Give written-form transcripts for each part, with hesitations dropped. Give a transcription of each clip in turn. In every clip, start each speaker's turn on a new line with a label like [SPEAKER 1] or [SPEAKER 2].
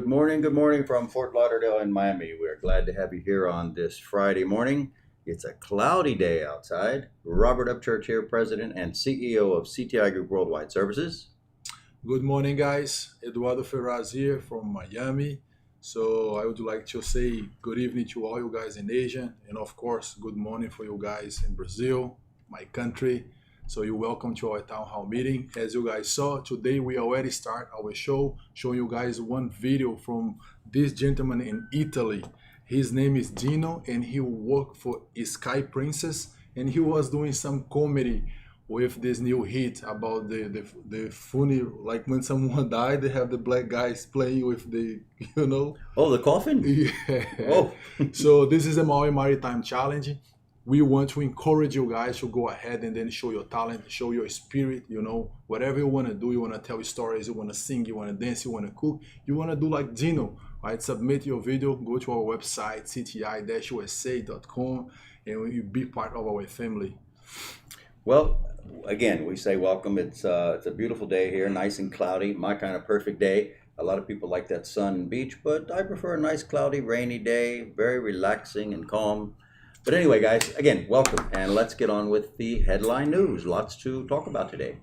[SPEAKER 1] Good morning from Fort Lauderdale in Miami. We're glad to have you here on this Friday morning. It's a cloudy day outside. Robert Upchurch here, President and CEO of CTI Group Worldwide Services.
[SPEAKER 2] Good morning, guys. Eduardo Ferraz here from Miami. So I would like to say good evening to all you guys in Asia, and of course, good morning for you guys in Brazil, my country. So you're welcome to our town hall meeting. As you guys saw, today we already start our show, showing you guys one video from this gentleman in Italy. His name is Dino, and he worked for Sky Princess, and he was doing some comedy with this new hit about the funny, like when someone died, they have the black guys playing with the, you know.
[SPEAKER 1] Oh, the coffin?
[SPEAKER 2] Yeah.
[SPEAKER 1] Oh.
[SPEAKER 2] So this is a Maui Maritime Challenge. We want to encourage you guys to go ahead and then show your talent, show your spirit, you know, whatever you want to do. You want to tell stories, you want to sing, you want to dance, you want to cook, you want to do like Dino, right? Submit your video, go to our website, cti-usa.com, and you be part of our family.
[SPEAKER 1] Well, again, we say welcome. It's a beautiful day here, nice and cloudy, my kind of perfect day. A lot of people like that sun and beach, but I prefer a nice cloudy, rainy day, very relaxing and calm. But anyway, guys, again, welcome, and let's get on with the headline news. Lots to talk about today.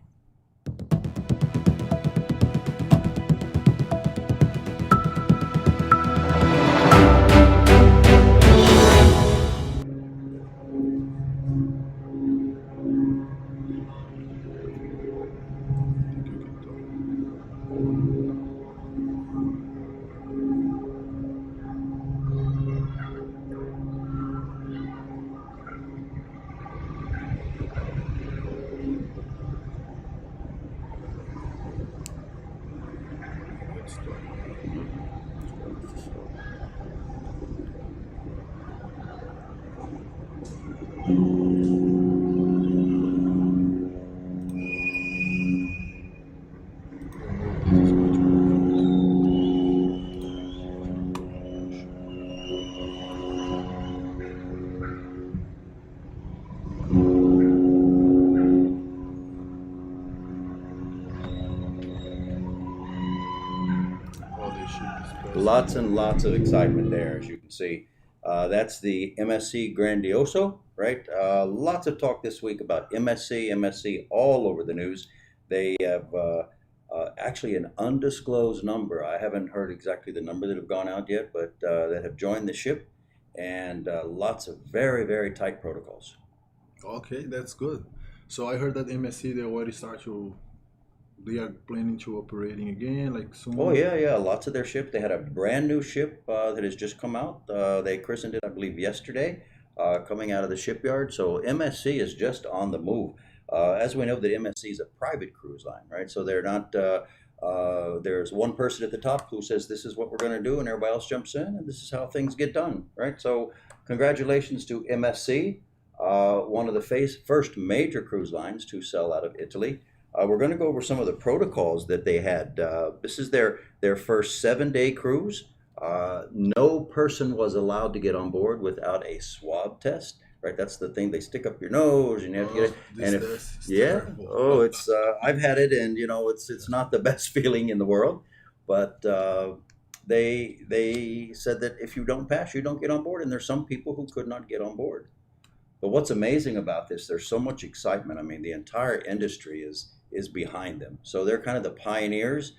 [SPEAKER 1] Lots and lots of excitement there, as you can see. That's the MSC Grandioso, right? Lots of talk this week about MSC all over the news. They have actually an undisclosed number. I haven't heard exactly the number that have gone out yet, but that have joined the ship, and lots of very, very tight protocols.
[SPEAKER 2] Okay, that's good. So I heard that MSC, they are planning to operating again, like soon.
[SPEAKER 1] Oh yeah. Lots of their ship. They had a brand new ship that has just come out. They christened it, I believe, yesterday, coming out of the shipyard. So MSC is just on the move. As we know, that MSC is a private cruise line, right? So they're not. There's one person at the top who says this is what we're going to do, and everybody else jumps in, and this is how things get done, right? So congratulations to MSC, one of the first major cruise lines to sell out of Italy. We're going to go over some of the protocols that they had. This is their first 7-day cruise. No person was allowed to get on board without a swab test. Right, that's the thing. They stick up your nose, and you have to get it. And it's I've had it, and you know it's not the best feeling in the world. But they said that if you don't pass, you don't get on board. And there's some people who could not get on board. But what's amazing about this, there's so much excitement. I mean, the entire industry is behind them. So they're kind of the pioneers.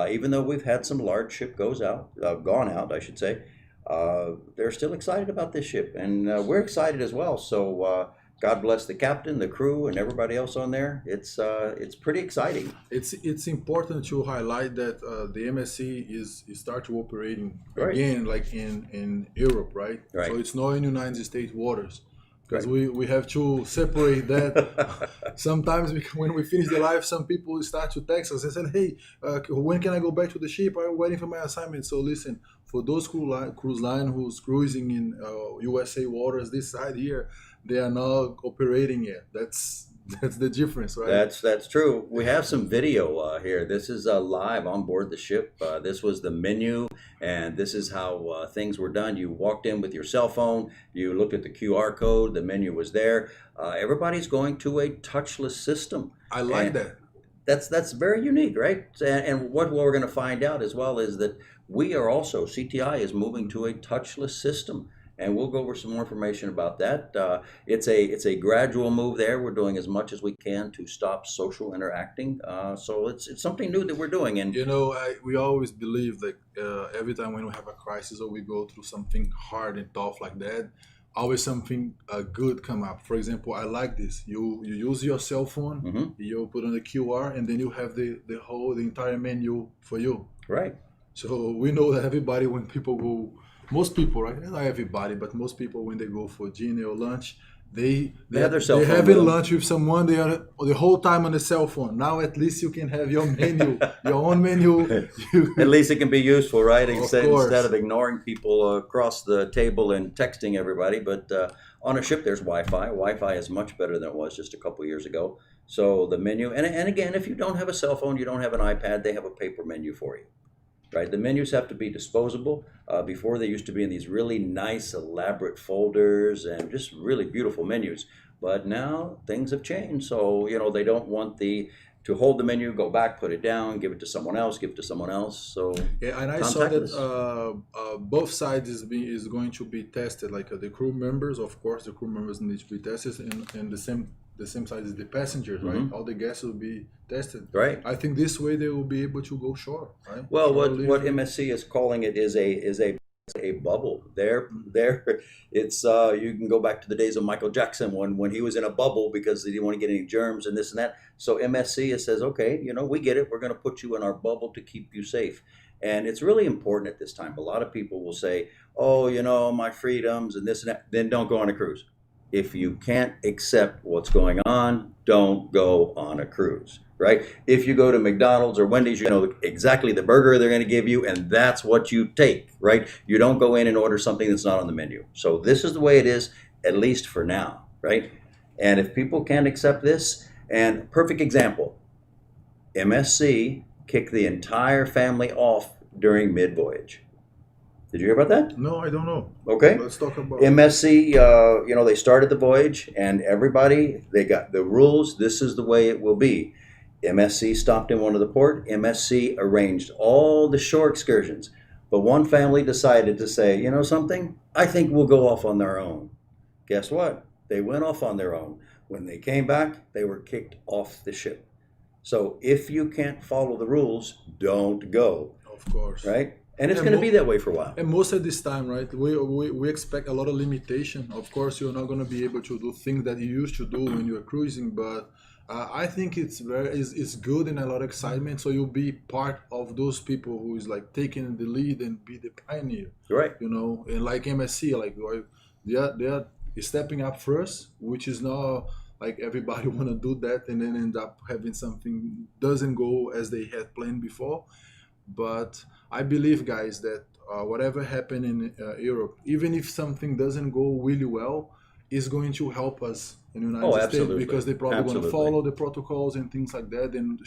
[SPEAKER 1] Even though we've had some large ship gone out, I should say, they're still excited about this ship, and we're excited as well. So God bless the captain, the crew, and everybody else on there. It's pretty exciting.
[SPEAKER 2] It's important to highlight that the MSC is start to operating
[SPEAKER 1] Right.
[SPEAKER 2] again, like in Europe, right?
[SPEAKER 1] Right.
[SPEAKER 2] So it's not in United States waters. Because we have to separate that. Sometimes when we finish the live, some people start to text us and say, hey, when can I go back to the ship? I'm waiting for my assignment. So listen, for those cruise line who's cruising in USA waters, this side here, they are not operating yet. That's the difference, right?
[SPEAKER 1] That's true. We have some video here. This is live on board the ship. This was the menu, and this is how things were done. You walked in with your cell phone. You looked at the QR code. The menu was there. Everybody's going to a touchless system.
[SPEAKER 2] I like that.
[SPEAKER 1] That's very unique, right? And what we're going to find out as well is that we are also CTI is moving to a touchless system, and we'll go over some more information about that. It's a gradual move there. We're doing as much as we can to stop social interacting. So it's something new that we're doing, and
[SPEAKER 2] You know, we always believe that every time when we have a crisis or we go through something hard and tough like that, always something good come up. For example, I like this. You use your cell phone,
[SPEAKER 1] Mhm.
[SPEAKER 2] you put on the QR, and then you have the entire menu for you.
[SPEAKER 1] Right.
[SPEAKER 2] So we know that everybody, when people go, most people, right? Not everybody, but most people, when they go for dinner or lunch,
[SPEAKER 1] They have their cell
[SPEAKER 2] they're
[SPEAKER 1] phone with
[SPEAKER 2] having
[SPEAKER 1] them.
[SPEAKER 2] lunch with someone. They are the whole time on the cell phone. Now at least you can have your menu, your own menu.
[SPEAKER 1] At least it can be useful, right?
[SPEAKER 2] Of
[SPEAKER 1] Instead
[SPEAKER 2] course.
[SPEAKER 1] of ignoring people across the table and texting everybody. But on a ship, there's Wi-Fi. Wi-Fi is much better than it was just a couple years ago. So the menu, and again, if you don't have a cell phone, you don't have an iPad, they have a paper menu for you, right? The menus have to be disposable. Before they used to be in these really nice, elaborate folders and just really beautiful menus. But now things have changed. So, they don't want to hold the menu, go back, put it down, give it to someone else, give it to someone else. So
[SPEAKER 2] Yeah, and I saw that
[SPEAKER 1] contactless.
[SPEAKER 2] both sides is going to be tested. Like the crew members, of course, the crew members need to be tested, and the same side is the passengers, right?
[SPEAKER 1] Hmm.
[SPEAKER 2] All the guests will be tested.
[SPEAKER 1] Right.
[SPEAKER 2] I think this way they will be able to go shore, right?
[SPEAKER 1] Well,
[SPEAKER 2] Shore
[SPEAKER 1] what
[SPEAKER 2] living.
[SPEAKER 1] MSC is calling it is a bubble. There, it's you can go back to the days of Michael Jackson when he was in a bubble because he didn't want to get any germs and this and that. So MSC it says, okay, we get it. We're going to put you in our bubble to keep you safe. And it's really important at this time. A lot of people will say, oh, my freedoms and this and that. Then don't go on a cruise. If you can't accept what's going on, don't go on a cruise, right? If you go to McDonald's or Wendy's, you know exactly the burger they're going to give you, and that's what you take, right? You don't go in and order something that's not on the menu. So this is the way it is, at least for now, right? And if people can't accept this, and perfect example, MSC kicked the entire family off during mid voyage. Did you hear about that?
[SPEAKER 2] No, I don't know.
[SPEAKER 1] Okay.
[SPEAKER 2] Let's talk about.
[SPEAKER 1] MSC, they started the voyage and everybody, they got the rules. This is the way it will be. MSC stopped in one of the port. MSC arranged all the shore excursions. But one family decided to say, you know something? I think we'll go off on their own. Guess what? They went off on their own. When they came back, they were kicked off the ship. So if you can't follow the rules, don't go,
[SPEAKER 2] Of course.
[SPEAKER 1] right? And it's
[SPEAKER 2] And
[SPEAKER 1] going to be that way for a while.
[SPEAKER 2] And most of this time, right, we expect a lot of limitation. Of course, you're not going to be able to do things that you used to do when you were cruising, but I think it's good and a lot of excitement. So you'll be part of those people who is like taking the lead and be the pioneer,
[SPEAKER 1] Right.
[SPEAKER 2] And like MSC, like they are stepping up first, which is not like everybody want to do that and then end up having something doesn't go as they had planned before. But I believe, guys, that whatever happened in Europe, even if something doesn't go really well, is going to help us in the United
[SPEAKER 1] Oh,
[SPEAKER 2] States
[SPEAKER 1] absolutely.
[SPEAKER 2] because they're probably going to
[SPEAKER 1] Absolutely.
[SPEAKER 2] follow the protocols and things like that. And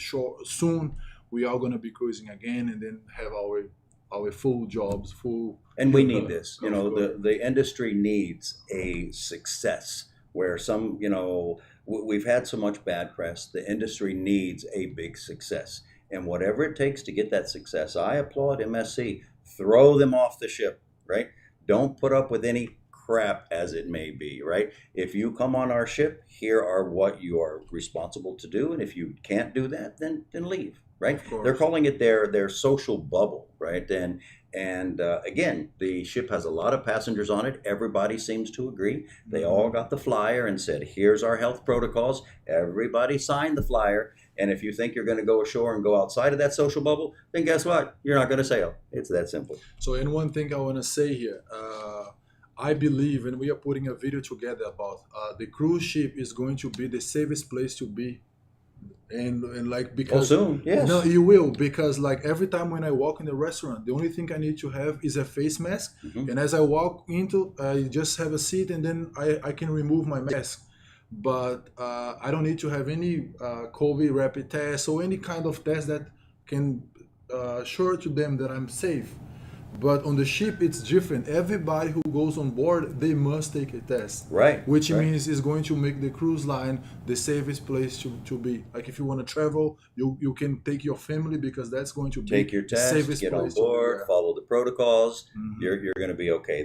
[SPEAKER 2] soon we are going to be cruising again and then have our full jobs, full.
[SPEAKER 1] And we need this.
[SPEAKER 2] Of course.
[SPEAKER 1] The industry needs a success where we've had so much bad press. The industry needs a big success. And whatever it takes to get that success, I applaud MSC. Throw them off the ship, right? Don't put up with any crap as it may be, right? If you come on our ship, here are what you are responsible to do. And if you can't do that, then leave, right?
[SPEAKER 2] Of course.
[SPEAKER 1] They're calling it their social bubble, right? And again, the ship has a lot of passengers on it. Everybody seems to agree. They all got the flyer and said, here's our health protocols. Everybody signed the flyer. And if you think you're going to go ashore and go outside of that social bubble, then guess what? You're not going to sail. It's that simple.
[SPEAKER 2] So, and one thing I want to say here, I believe, and we are putting a video together about the cruise ship is going to be the safest place to be, and like
[SPEAKER 1] Oh,
[SPEAKER 2] because
[SPEAKER 1] soon, yes.
[SPEAKER 2] no, you will because like every time when I walk in the restaurant, the only thing I need to have is a face mask,
[SPEAKER 1] Mhm.
[SPEAKER 2] and as I walk into, I just have a seat, and then I can remove my mask. But I don't need to have any COVID rapid test or any kind of test that can assure to them that I'm safe. But on the ship, it's different. Everybody who goes on board, they must take a test.
[SPEAKER 1] Right.
[SPEAKER 2] Which
[SPEAKER 1] right.
[SPEAKER 2] means it's going to make the cruise line the safest place to be. Like if you want to travel, you can take your family because that's going to be
[SPEAKER 1] Take your
[SPEAKER 2] the
[SPEAKER 1] test,
[SPEAKER 2] safest
[SPEAKER 1] get on
[SPEAKER 2] place to be.
[SPEAKER 1] board,
[SPEAKER 2] Yeah.
[SPEAKER 1] follow the protocols.
[SPEAKER 2] Mhm.
[SPEAKER 1] You're going to be okay.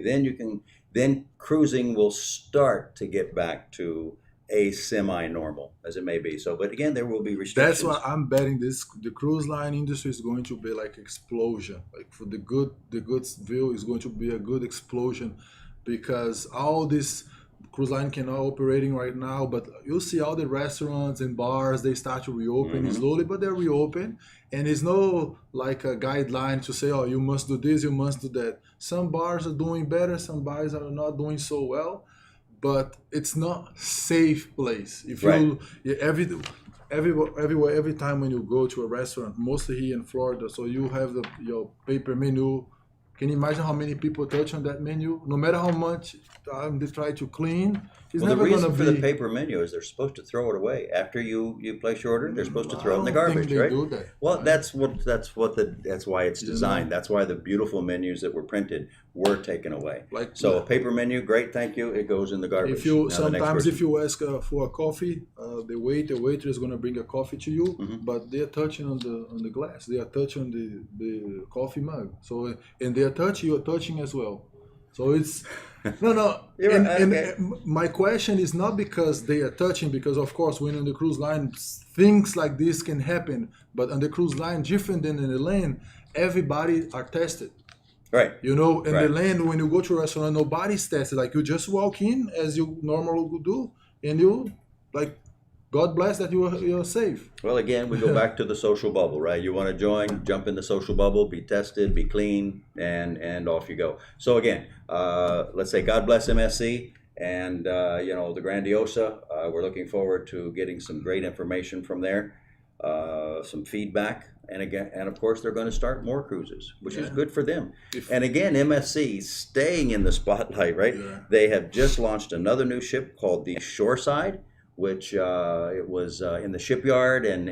[SPEAKER 1] Then cruising will start to get back to a semi-normal as it may be. So, but again, there will be restrictions.
[SPEAKER 2] That's why I'm betting the cruise line industry is going to be like explosion. Like for the good view is going to be a good explosion because all this cruise line cannot operating right now, but you see all the restaurants and bars they start to reopen
[SPEAKER 1] Mhm.
[SPEAKER 2] slowly, but they're reopen, and there's no like a guideline to say, oh, you must do this, you must do that. Some bars are doing better, some bars are not doing so well, but it's not safe place. If
[SPEAKER 1] Right.
[SPEAKER 2] you yeah, everywhere every time when you go to a restaurant, mostly here in Florida, so you have your paper menu. Can you imagine how many people touch on that menu? No matter how much time they try to clean, it's
[SPEAKER 1] Well, the
[SPEAKER 2] never
[SPEAKER 1] reason
[SPEAKER 2] gonna
[SPEAKER 1] for
[SPEAKER 2] be.
[SPEAKER 1] the paper menu is they're supposed to throw it away after you place your order. They're supposed to
[SPEAKER 2] I
[SPEAKER 1] throw it in the
[SPEAKER 2] don't think
[SPEAKER 1] garbage,
[SPEAKER 2] they
[SPEAKER 1] right?
[SPEAKER 2] do that.
[SPEAKER 1] Well,
[SPEAKER 2] right?
[SPEAKER 1] that's why it's
[SPEAKER 2] You
[SPEAKER 1] designed.
[SPEAKER 2] know?
[SPEAKER 1] That's why the beautiful menus that were printed were taken away.
[SPEAKER 2] Like
[SPEAKER 1] So a paper menu, great, thank you. It goes in the garbage.
[SPEAKER 2] if you
[SPEAKER 1] Now the next
[SPEAKER 2] sometimes if
[SPEAKER 1] person.
[SPEAKER 2] you ask for a coffee, the waiter is gonna bring a coffee to you,
[SPEAKER 1] Mhm.
[SPEAKER 2] but they are touching on the glass. They are touching the coffee mug. So and they are touching, you are touching as well. So it's no.
[SPEAKER 1] You're
[SPEAKER 2] And,
[SPEAKER 1] right,
[SPEAKER 2] and
[SPEAKER 1] okay.
[SPEAKER 2] my question is not because they are touching, because of course when on the cruise line things like this can happen, but on the cruise line different than in the land, everybody are tested.
[SPEAKER 1] Right.
[SPEAKER 2] You know, in the
[SPEAKER 1] Right.
[SPEAKER 2] land, when you go to a restaurant, nobody's tested. Like you just walk in as you normally would do, and you like, God bless that you're safe.
[SPEAKER 1] Well, again, we go back to the social bubble, right? You want to join, jump in the social bubble, be tested, be clean, and off you go. So again, let's say God bless MSC and the Grandiosa. We're looking forward to getting some great information from there, some feedback, and of course they're going to start more cruises, which is
[SPEAKER 2] Yeah.
[SPEAKER 1] good for them.
[SPEAKER 2] If-
[SPEAKER 1] And again, MSC staying in the spotlight, right?
[SPEAKER 2] Yeah.
[SPEAKER 1] They have just launched another new ship called the Shoreside, which it was in the shipyard, and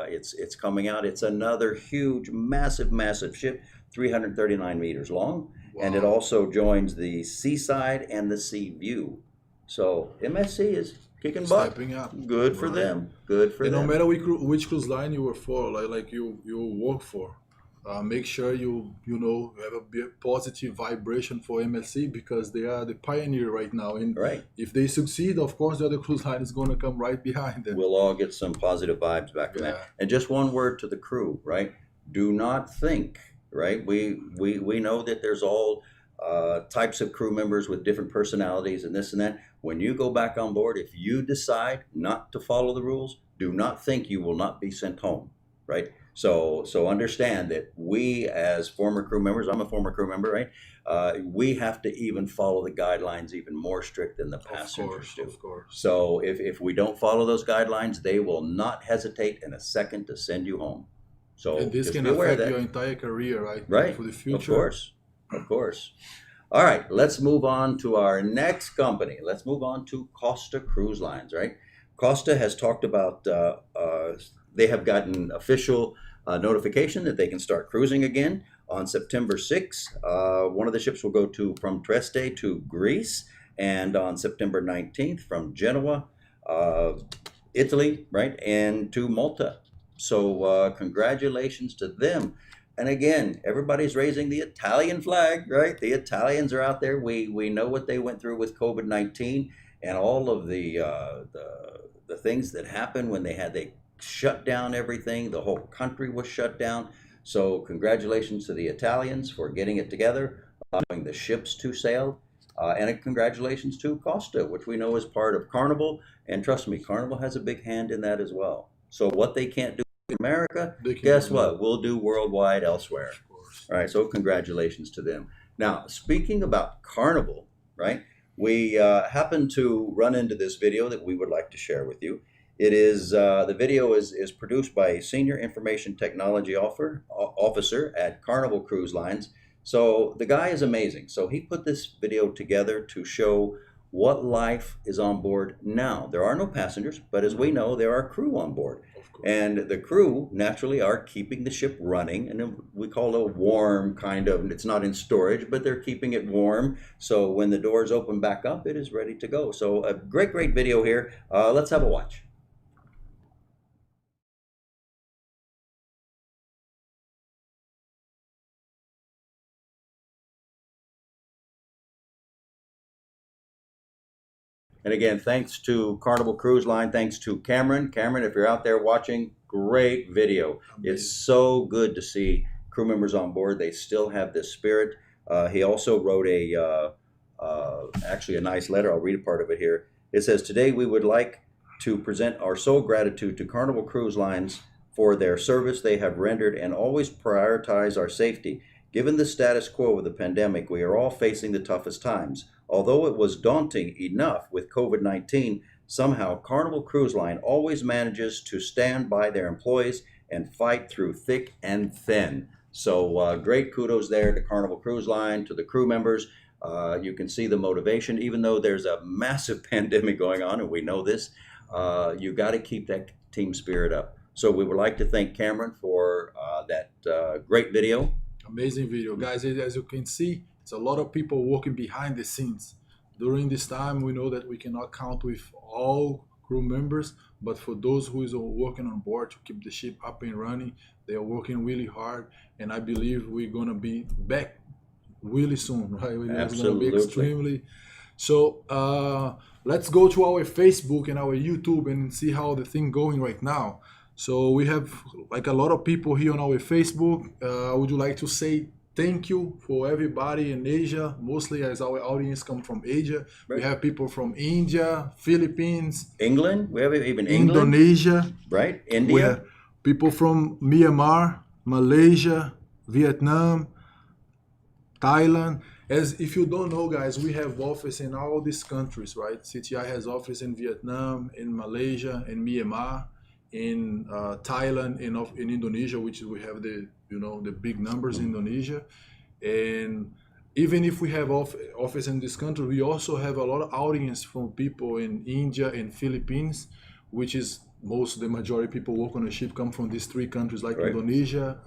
[SPEAKER 1] it's coming out. It's another huge, massive ship, 339 meters long, and it
[SPEAKER 2] Wow.
[SPEAKER 1] also joins the Seaside and the Sea View. So MSC is kicking butt.
[SPEAKER 2] Stepping up.
[SPEAKER 1] Good for
[SPEAKER 2] Right.
[SPEAKER 1] them. Good for
[SPEAKER 2] And no
[SPEAKER 1] them.
[SPEAKER 2] matter which cruise line you were for, like you work for, make sure you have a positive vibration for MSC because they are the pioneer right now. And
[SPEAKER 1] Right.
[SPEAKER 2] if they succeed, of course, the other cruise line is going to come right behind them.
[SPEAKER 1] We'll all get some positive vibes back from
[SPEAKER 2] Yeah.
[SPEAKER 1] that. And just one word to the crew, right? Do not think, right? We know that there's all types of crew members with different personalities and this and that. When you go back on board, if you decide not to follow the rules, do not think you will not be sent home, right? So understand that we as former crew members, I'm a former crew member, right? We have to even follow the guidelines even more strict than the passengers do.
[SPEAKER 2] Of course.
[SPEAKER 1] So if we don't follow those guidelines, they will not hesitate in a second to send you home. So
[SPEAKER 2] And this
[SPEAKER 1] just
[SPEAKER 2] can
[SPEAKER 1] be aware of
[SPEAKER 2] affect
[SPEAKER 1] that.
[SPEAKER 2] your entire career, right?
[SPEAKER 1] Right.
[SPEAKER 2] For the future.
[SPEAKER 1] Of course. All right, let's move on to our next company. Let's move on to Costa Cruise Lines, right? Costa has talked about, they have gotten official notification that they can start cruising again on September 6th. One of the ships will go from Trieste to Greece, and on September 19th from Genoa, Italy, right, and to Malta. So congratulations to them. And again, everybody's raising the Italian flag, right? The Italians are out there. We know what they went through with COVID-19 and all of the things that happened when they shut down everything. The whole country was shut down. So congratulations to the Italians for getting it together, allowing the ships to sail. And congratulations to Costa, which we know is part of Carnival. And trust me, Carnival has a big hand in that as well. So what they can't do in America,
[SPEAKER 2] They can
[SPEAKER 1] guess
[SPEAKER 2] do
[SPEAKER 1] what? We'll do worldwide elsewhere.
[SPEAKER 2] Of course.
[SPEAKER 1] All right, so congratulations to them. Now, speaking about Carnival, right? We happen to run into this video that we would like to share with you. It is the video is produced by a senior information technology officer at Carnival Cruise Lines. So the guy is amazing. So he put this video together to show what life is on board now. There are no passengers, but as we know, there are crew on board.
[SPEAKER 2] Of course.
[SPEAKER 1] And the crew naturally are keeping the ship running, and we call it a warm kind of, it's not in storage, but they're keeping it warm. So when the doors open back up, it is ready to go. So a great, great video here. Let's have a watch. And again, thanks to Carnival Cruise Line, thanks to Cameron. Cameron, if you're out there watching, great video.
[SPEAKER 2] Amazing.
[SPEAKER 1] It's so good to see crew members on board. They still have this spirit. He also wrote actually a nice letter. I'll read a part of it here. It says, "Today we would like to present our sole gratitude to Carnival Cruise Lines for their service they have rendered and always prioritize our safety. Given the status quo of the pandemic, we are all facing the toughest times. Although it was daunting enough with COVID-19, somehow Carnival Cruise Line always manages to stand by their employees and fight through thick and thin." So great kudos there to Carnival Cruise Line, to the crew members. You can see the motivation, even though there's a massive pandemic going on, and we know this, you got to keep that team spirit up. So we would like to thank Cameron for that great video.
[SPEAKER 2] Amazing video, guys. As you can see, it's a lot of people working behind the scenes. During this time, we know that we cannot count with all crew members, but for those who is working on board to keep the ship up and running, they are working really hard, and I believe we're gonna be back really soon, right? It's gonna be extremely. So let's go to our Facebook and our YouTube and see how the thing going right now. So we have like a lot of people here on our Facebook. Would you like to say thank you for everybody in Asia, mostly as our audience come from Asia. Right. We have people from India, Philippines,
[SPEAKER 1] England. We have even England,
[SPEAKER 2] Indonesia,
[SPEAKER 1] right? India.
[SPEAKER 2] We have people from Myanmar, Malaysia, Vietnam, Thailand. As if you don't know, guys, we have office in all these countries, right? CTI has office in Vietnam, in Malaysia, in Myanmar, in Thailand, in Indonesia, which we have the big numbers in Indonesia. And even if we have office in this country, we also have a lot of audience from people in India and Philippines, which is the majority of people work on a ship come from these three countries, like right. Indonesia,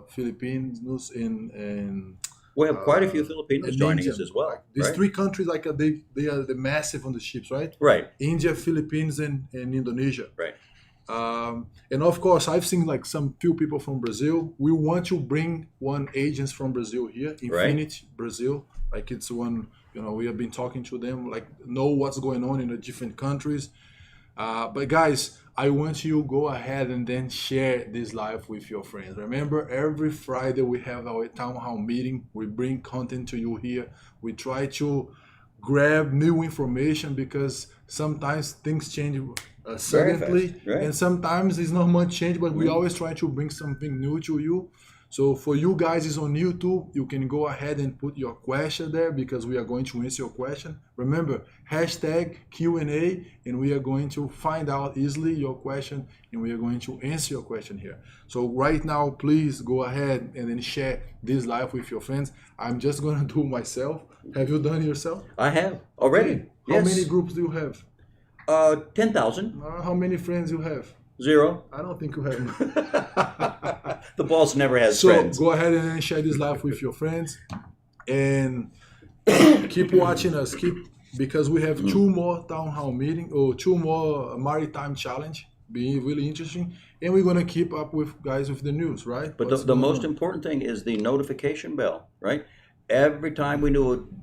[SPEAKER 2] Philippines, and
[SPEAKER 1] we have quite a few Filipinos joining us as well.
[SPEAKER 2] These
[SPEAKER 1] right?
[SPEAKER 2] three countries, like they are the massive on the ships, right?
[SPEAKER 1] Right.
[SPEAKER 2] India, Philippines, and Indonesia.
[SPEAKER 1] Right.
[SPEAKER 2] And of course, I've seen like some few people from Brazil. We want to bring one agent from Brazil here, Infinity right. Brazil. Like it's one, we have been talking to them, like know what's going on in the different countries. But guys, I want you to go ahead and then share this live with your friends. Remember, every Friday we have our town hall meeting. We bring content to you here. We try to grab new information because sometimes things change suddenly, right. And sometimes it's not much change, but we always try to bring something new to you. So for you guys is on YouTube, you can go ahead and put your question there because we are going to answer your question. Remember, hashtag Q&A, and we are going to find out easily your question, and we are going to answer your question here. So right now, please go ahead and then share this live with your friends. I'm just going to do myself. Have you done it yourself?
[SPEAKER 1] I have already.
[SPEAKER 2] Okay. How many groups do you have?
[SPEAKER 1] 10,000.
[SPEAKER 2] How many friends you have?
[SPEAKER 1] 0.
[SPEAKER 2] I don't think you have.
[SPEAKER 1] The boss never has friends.
[SPEAKER 2] So go ahead and share this live with your friends, and keep watching us. Because we have 2 more town hall meeting or 2 more maritime challenge, being really interesting, and we're gonna keep up with the news, right?
[SPEAKER 1] But the most important thing is the notification bell, right? Every time we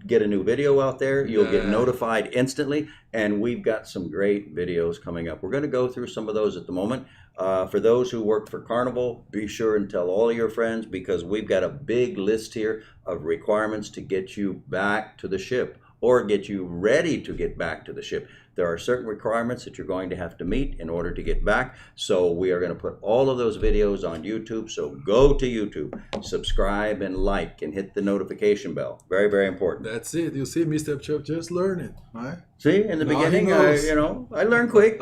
[SPEAKER 1] get a new video out there, you'll get notified instantly, and we've got some great videos coming up. We're going to go through some of those at the moment. For those who work for Carnival, be sure and tell all of your friends because we've got a big list here of requirements to get you back to the ship or get you ready to get back to the ship. There are certain requirements that you're going to have to meet in order to get back. So we are going to put all of those videos on YouTube. So go to YouTube, subscribe and like and hit the notification bell. Very, very important.
[SPEAKER 2] That's it. You see, Mr. Chuck just learning, right?
[SPEAKER 1] See, in the beginning, I learned quick.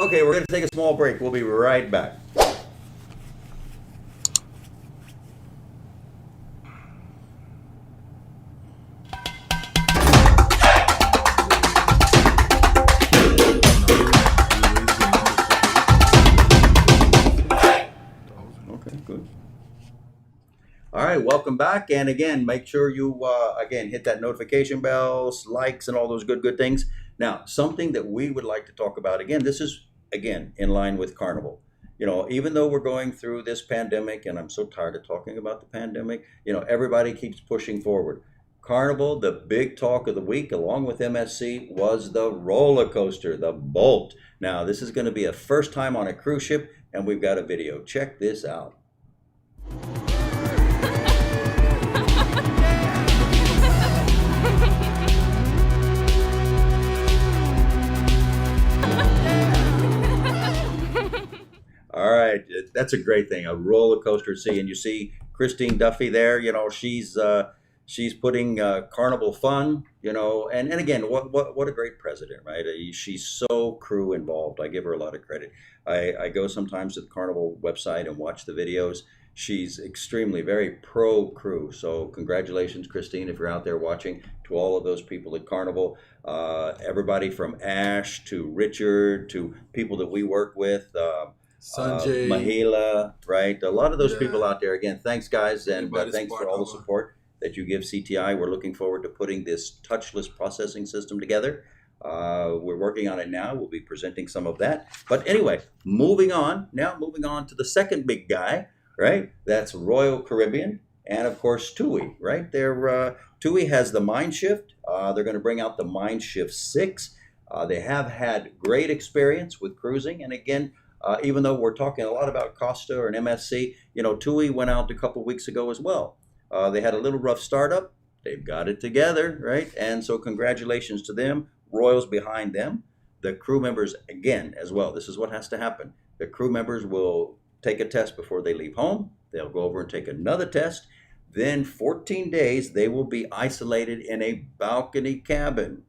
[SPEAKER 1] Okay, we're going to take a small break. We'll be right back. All right, welcome back. And again, make sure you again hit that notification bells, likes, and all those good things. Now, something that we would like to talk about again. This is again in line with Carnival. You know, even though we're going through this pandemic, and I'm so tired of talking about the pandemic, you know, everybody keeps pushing forward. Carnival, the big talk of the week, along with MSC, was the roller coaster, the Bolt. Now, this is going to be a first time on a cruise ship, and we've got a video. Check this out. All right, that's a great thing, a roller coaster to see. And you see Christine Duffy there, you know, she's putting carnival fun, you know, and again, what a great president, right? She's so crew involved. I give her a lot of credit. I go sometimes to the Carnival website and watch the videos. She's extremely very pro crew. So congratulations, Christine, if you're out there watching, to all of those people at Carnival. Everybody from Ash to Richard to people that we work with.
[SPEAKER 2] Sanjay,
[SPEAKER 1] Mahila, right? A lot of those
[SPEAKER 2] yeah,
[SPEAKER 1] people out there. Again, thanks, guys, and
[SPEAKER 2] everybody's
[SPEAKER 1] thanks
[SPEAKER 2] part
[SPEAKER 1] for all
[SPEAKER 2] of
[SPEAKER 1] the support that you give CTI. We're looking forward to putting this touchless processing system together. We're working on it now. We'll be presenting some of that. But anyway, moving on. Now moving on to the second big guy, right? That's Royal Caribbean and, of course, TUI, right? TUI has the Mind Shift. They're going to bring out the Mind Shift 6. They have had great experience with cruising. And again, even though we're talking a lot about Costa or an MSC, you know, TUI went out a couple weeks ago as well. They had a little rough startup. They've got it together, right? And so congratulations to them. Royals behind them. The crew members, again, as well. This is what has to happen. The crew members will take a test before they leave home. They'll go over and take another test. Then 14 days, they will be isolated in a balcony cabin.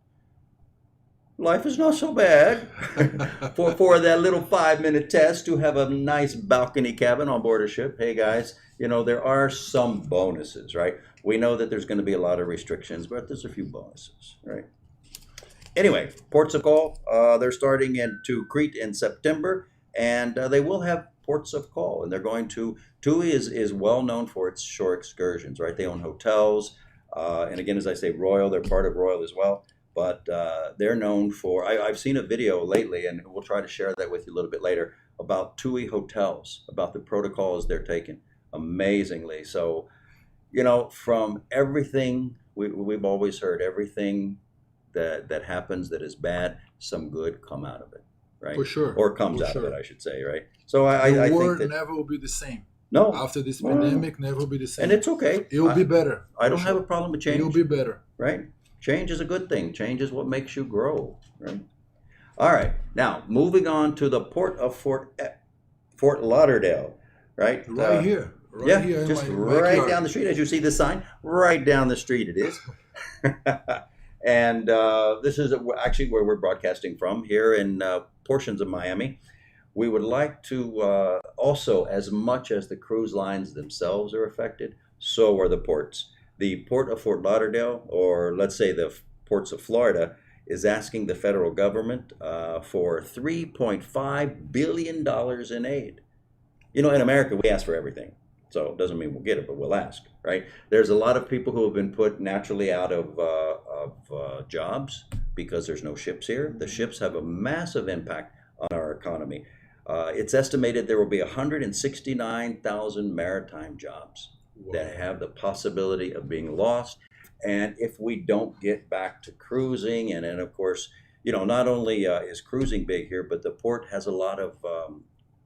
[SPEAKER 1] Life is not so bad for that little 5-minute test to have a nice balcony cabin on board a ship. Hey guys, you know, there are some bonuses, right? We know that there's going to be a lot of restrictions, but there's a few bonuses, right? Anyway, ports of call, they're starting into Crete in September, and they will have ports of call, and they're going to, TUI is well known for its shore excursions, right? They own hotels, and again, as I say, Royal, they're part of Royal as well. But they're known for, I've seen a video lately, and we'll try to share that with you a little bit later, about TUI hotels, about the protocols they're taking, amazingly. So, you know, from everything, we've always heard everything that happens that is bad, some good come out of it, right?
[SPEAKER 2] for sure.
[SPEAKER 1] Or comes
[SPEAKER 2] For
[SPEAKER 1] out of
[SPEAKER 2] sure.
[SPEAKER 1] it, I should say, right? So I
[SPEAKER 2] The
[SPEAKER 1] think
[SPEAKER 2] world
[SPEAKER 1] that,
[SPEAKER 2] never will be the same.
[SPEAKER 1] no,
[SPEAKER 2] After this
[SPEAKER 1] Well,
[SPEAKER 2] pandemic, never will be the same.
[SPEAKER 1] and it's okay.
[SPEAKER 2] It'll be better.
[SPEAKER 1] I don't
[SPEAKER 2] for
[SPEAKER 1] have a
[SPEAKER 2] sure.
[SPEAKER 1] problem with change.
[SPEAKER 2] It'll be better.
[SPEAKER 1] Right? Change is a good thing. Change is what makes you grow, right? All right. Now, moving on to the port of Fort Lauderdale, right?
[SPEAKER 2] Right here. Right
[SPEAKER 1] Yeah,
[SPEAKER 2] here in
[SPEAKER 1] just
[SPEAKER 2] my
[SPEAKER 1] right
[SPEAKER 2] backyard.
[SPEAKER 1] down the street. As you see the sign, right down the street it is. And this is actually where we're broadcasting from, here in portions of Miami. We would like to also, as much as the cruise lines themselves are affected, so are the ports. The port of Fort Lauderdale, or let's say the ports of Florida, is asking the federal government for $3.5 billion in aid. You know, in America, we ask for everything. So it doesn't mean we'll get it, but we'll ask, right? There's a lot of people who have been put naturally out of jobs because there's no ships here. The ships have a massive impact on our economy. It's estimated there will be 169,000 maritime jobs that have the possibility of being lost. And if we don't get back to cruising, and then of course, you know, not only is cruising big here, but the port has a lot of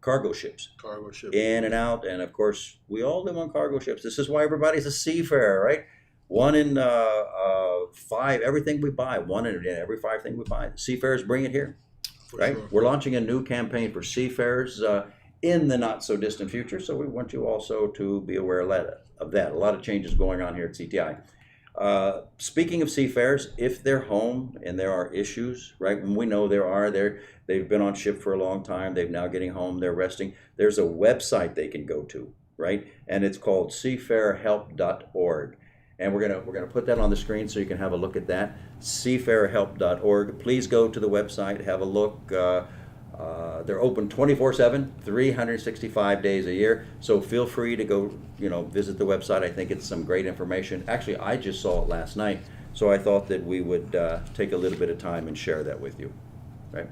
[SPEAKER 1] cargo ships
[SPEAKER 2] Cargo ship.
[SPEAKER 1] in and out. And of course, we all live on cargo ships. This is why everybody's a seafarer, right? One in 5, everything we buy, one in every 5 thing we buy, seafarers bring it here,
[SPEAKER 2] For
[SPEAKER 1] right?
[SPEAKER 2] sure.
[SPEAKER 1] We're launching a new campaign for seafarers in the not so distant future. So we want you also to be aware of that. A lot of changes going on here at CTI. Speaking of seafarers, if they're home and there are issues, right? And we know they've been on ship for a long time. They're now getting home. They're resting. There's a website they can go to, right? And it's called seafarerhelp.org. And we're gonna put that on the screen so you can have a look at that. Seafarerhelp.org. Please go to the website, have a look. They're open 24/7, 365 days a year. So feel free to go, visit the website. I think it's some great information. Actually, I just saw it last night, so I thought that we would take a little bit of time and share that with you. Right?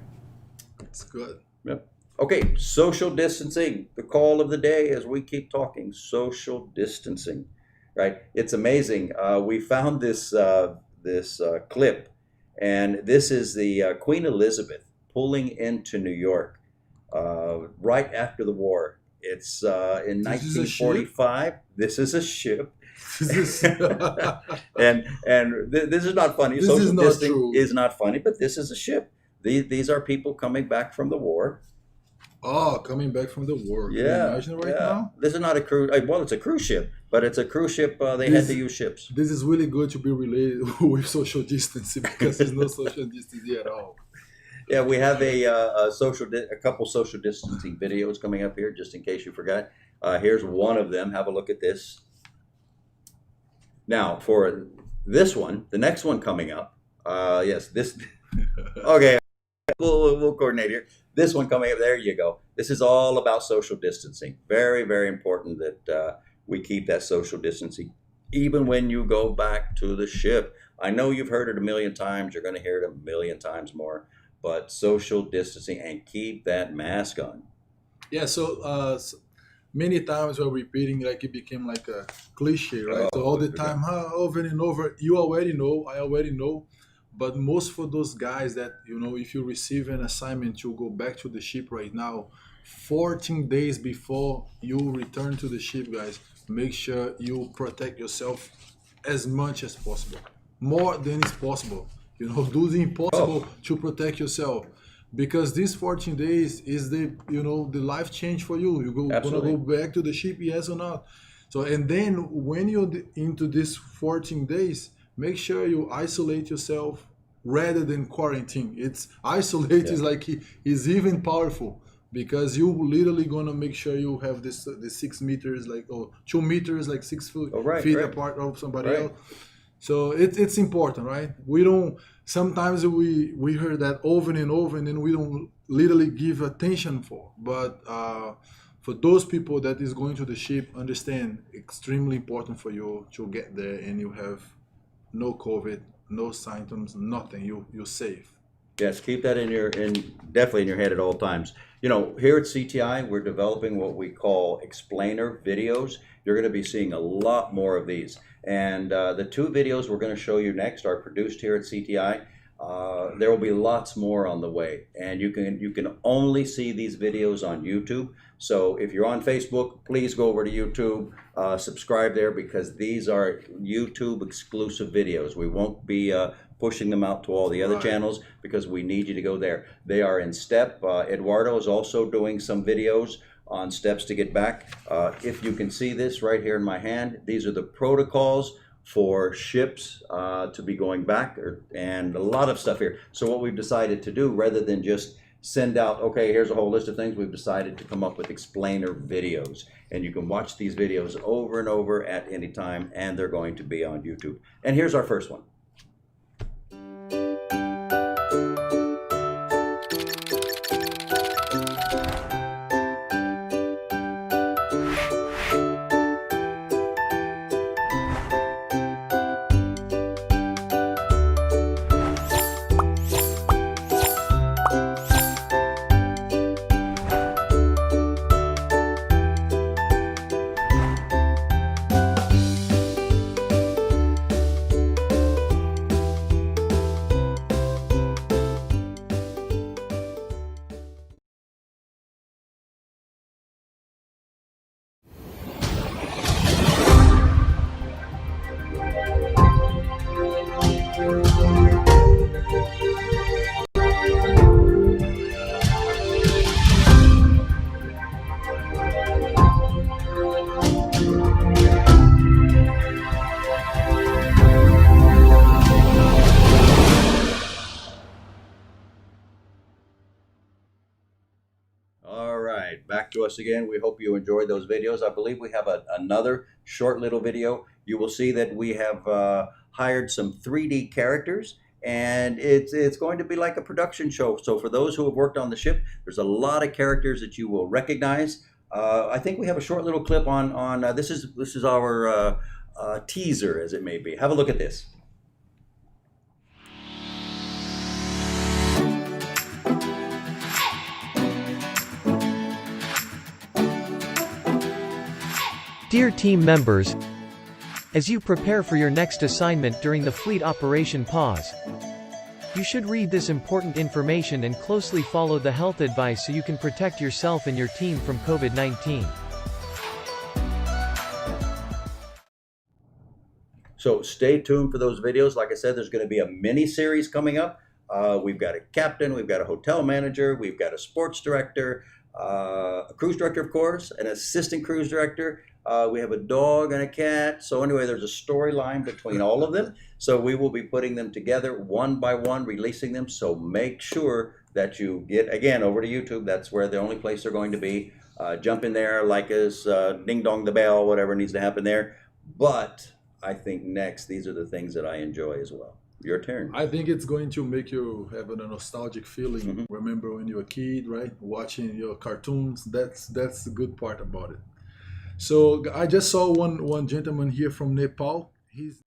[SPEAKER 2] It's good.
[SPEAKER 1] Yep. Okay, social distancing. The call of the day as we keep talking, social distancing. Right? It's amazing. We found this clip, and this is the Queen Elizabeth pulling into New York right after the war. It's in
[SPEAKER 2] This is a ship?
[SPEAKER 1] 1945. This is a ship.
[SPEAKER 2] This is
[SPEAKER 1] This is not funny.
[SPEAKER 2] This
[SPEAKER 1] Social
[SPEAKER 2] is not
[SPEAKER 1] distancing
[SPEAKER 2] true.
[SPEAKER 1] is not funny, but this is a ship. These are people coming back from the war.
[SPEAKER 2] Oh, coming back from the war. Can you
[SPEAKER 1] Yeah,
[SPEAKER 2] imagine right
[SPEAKER 1] yeah.
[SPEAKER 2] now?
[SPEAKER 1] This is not a cruise. Well, it's a cruise ship, but it's a cruise ship. They had to use ships.
[SPEAKER 2] This is really good to be related with social distancing because there's no social distancing at all.
[SPEAKER 1] Yeah, we have a couple social distancing videos coming up here, just in case you forgot. Here's one of them. Have a look at this. Now, for this one, the next one coming up. Yes, this. Okay, we'll coordinate here. This one coming up. There you go. This is all about social distancing. Very, very important that we keep that social distancing, even when you go back to the ship. I know you've heard it a million times. You're going to hear it a million times more. But social distancing and keep that mask on.
[SPEAKER 2] Yeah, so many times we're repeating like it became like a cliche, right? So all the time, over and over, you already know, I already know. But most for those guys that, if you receive an assignment to go back to the ship right now, 14 days before you return to the ship, guys, make sure you protect yourself as much as possible, more than is possible. Do the impossible to protect yourself, because these 14 days is the life change for you. You're gonna go back to the ship, yes or not? So, and then when you're into these 14 days, make sure you isolate yourself rather than quarantine. It's isolate is like is even powerful, because you literally gonna make sure you have the 6 meters, like, or 2 meters, like 6 feet apart of somebody else. So it's important, right? We don't. Sometimes we heard that over and over, and then we don't literally give attention for. But for those people that is going to the ship, understand, extremely important for you to get there and you have no COVID, no symptoms, nothing. You're safe.
[SPEAKER 1] Yes, keep that definitely in your head at all times. Here at CTI, we're developing what we call explainer videos. You're going to be seeing a lot more of these. And the 2 videos we're going to show you next are produced here at CTI. There will be lots more on the way, and you can only see these videos on YouTube. So if you're on Facebook, please go over to YouTube, subscribe there, because these are YouTube exclusive videos. We won't be pushing them out to all the other channels, because we need you to go there. They are in step. Eduardo is also doing some videos on steps to get back. If you can see this right here in my hand, these are the protocols for ships to be going back, and a lot of stuff here. So what we've decided to do, rather than just send out, okay, here's a whole list of things, we've decided to come up with explainer videos. And you can watch these videos over and over at any time, and they're going to be on YouTube. And here's our first one. Back to us again. We hope you enjoyed those videos. I believe we have another short little video. You will see that we have hired some 3D characters, and it's going to be like a production show. So for those who have worked on the ship, there's a lot of characters that you will recognize. I think we have a short little clip on this is our teaser, as it may be. Have a look at this.
[SPEAKER 3] Dear team members, as you prepare for your next assignment during the fleet operation pause, you should read this important information and closely follow the health advice so you can protect yourself and your team from COVID-19.
[SPEAKER 1] So stay tuned for those videos. Like I said, there's going to be a mini series coming up. We've got a captain, we've got a hotel manager, we've got a sports director, a cruise director, of course, an assistant cruise director. We have a dog and a cat. So anyway, there's a storyline between all of them. So we will be putting them together one by one, releasing them. So make sure that you get, again, over to YouTube. That's where the only place they're going to be. Jump in there, like us, ding dong the bell, whatever needs to happen there. But I think next, these are the things that I enjoy as well. Your turn.
[SPEAKER 2] I think it's going to make you have a nostalgic feeling.
[SPEAKER 1] Mm-hmm.
[SPEAKER 2] Remember when you were a kid, right? Watching your cartoons. That's the good part about it. So I just saw one gentleman here from Nepal. He's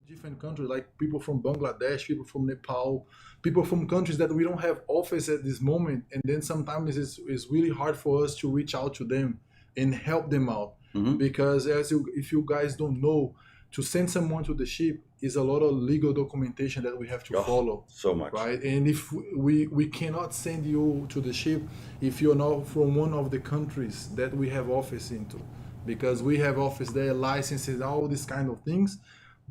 [SPEAKER 2] different countries, like people from Bangladesh, people from Nepal, people from countries that we don't have office at this moment. And then sometimes it's really hard for us to reach out to them and help them out.
[SPEAKER 1] Mm-hmm.
[SPEAKER 2] Because if you guys don't know, to send someone to the ship is a lot of legal documentation that we have to follow.
[SPEAKER 1] So much.
[SPEAKER 2] Right? And if we cannot send you to the ship if you're not from one of the countries that we have office into, because we have office there, licenses, all these kind of things.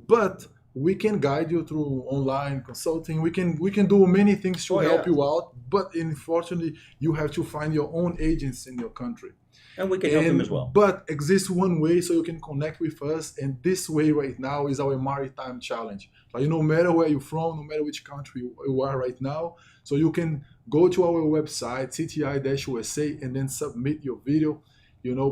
[SPEAKER 2] But we can guide you through online consulting. We can do many things to help you out. But unfortunately, you have to find your own agents in your country.
[SPEAKER 1] And we can help them as well.
[SPEAKER 2] But exists one way so you can connect with us, and this way right now is our maritime challenge. Like, no matter where you're from, no matter which country you are right now, so you can go to our website, CTI-USA, and then submit your video.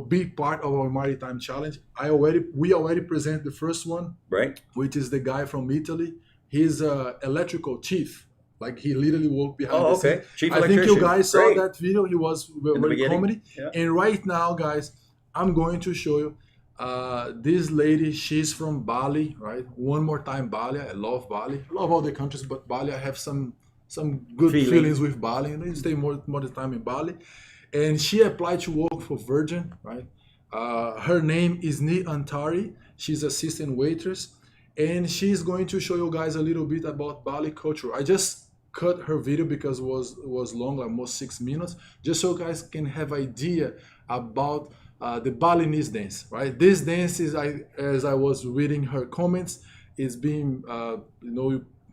[SPEAKER 2] Be part of our maritime challenge. We already present the first one,
[SPEAKER 1] right?
[SPEAKER 2] Which is the guy from Italy. He's electrical chief. Like, he literally walked behind the scene.
[SPEAKER 1] Chief
[SPEAKER 2] I think you guys saw
[SPEAKER 1] Great.
[SPEAKER 2] that video. He was very comedy.
[SPEAKER 1] Yeah.
[SPEAKER 2] And right now, guys, I'm going to show you this lady. She's from Bali, right? One more time, Bali. I love Bali. I love all the countries, but Bali, I have some good feelings with Bali. And I stay more the time in Bali. And she applied to work for Virgin, right? Her name is Ni Antari. She's assistant waitress. And she's going to show you guys a little bit about Bali culture. I just cut her video because it was long, almost 6 minutes, just so you guys can have idea about the Balinese dance, right? This dance is, as I was reading her comments, is being,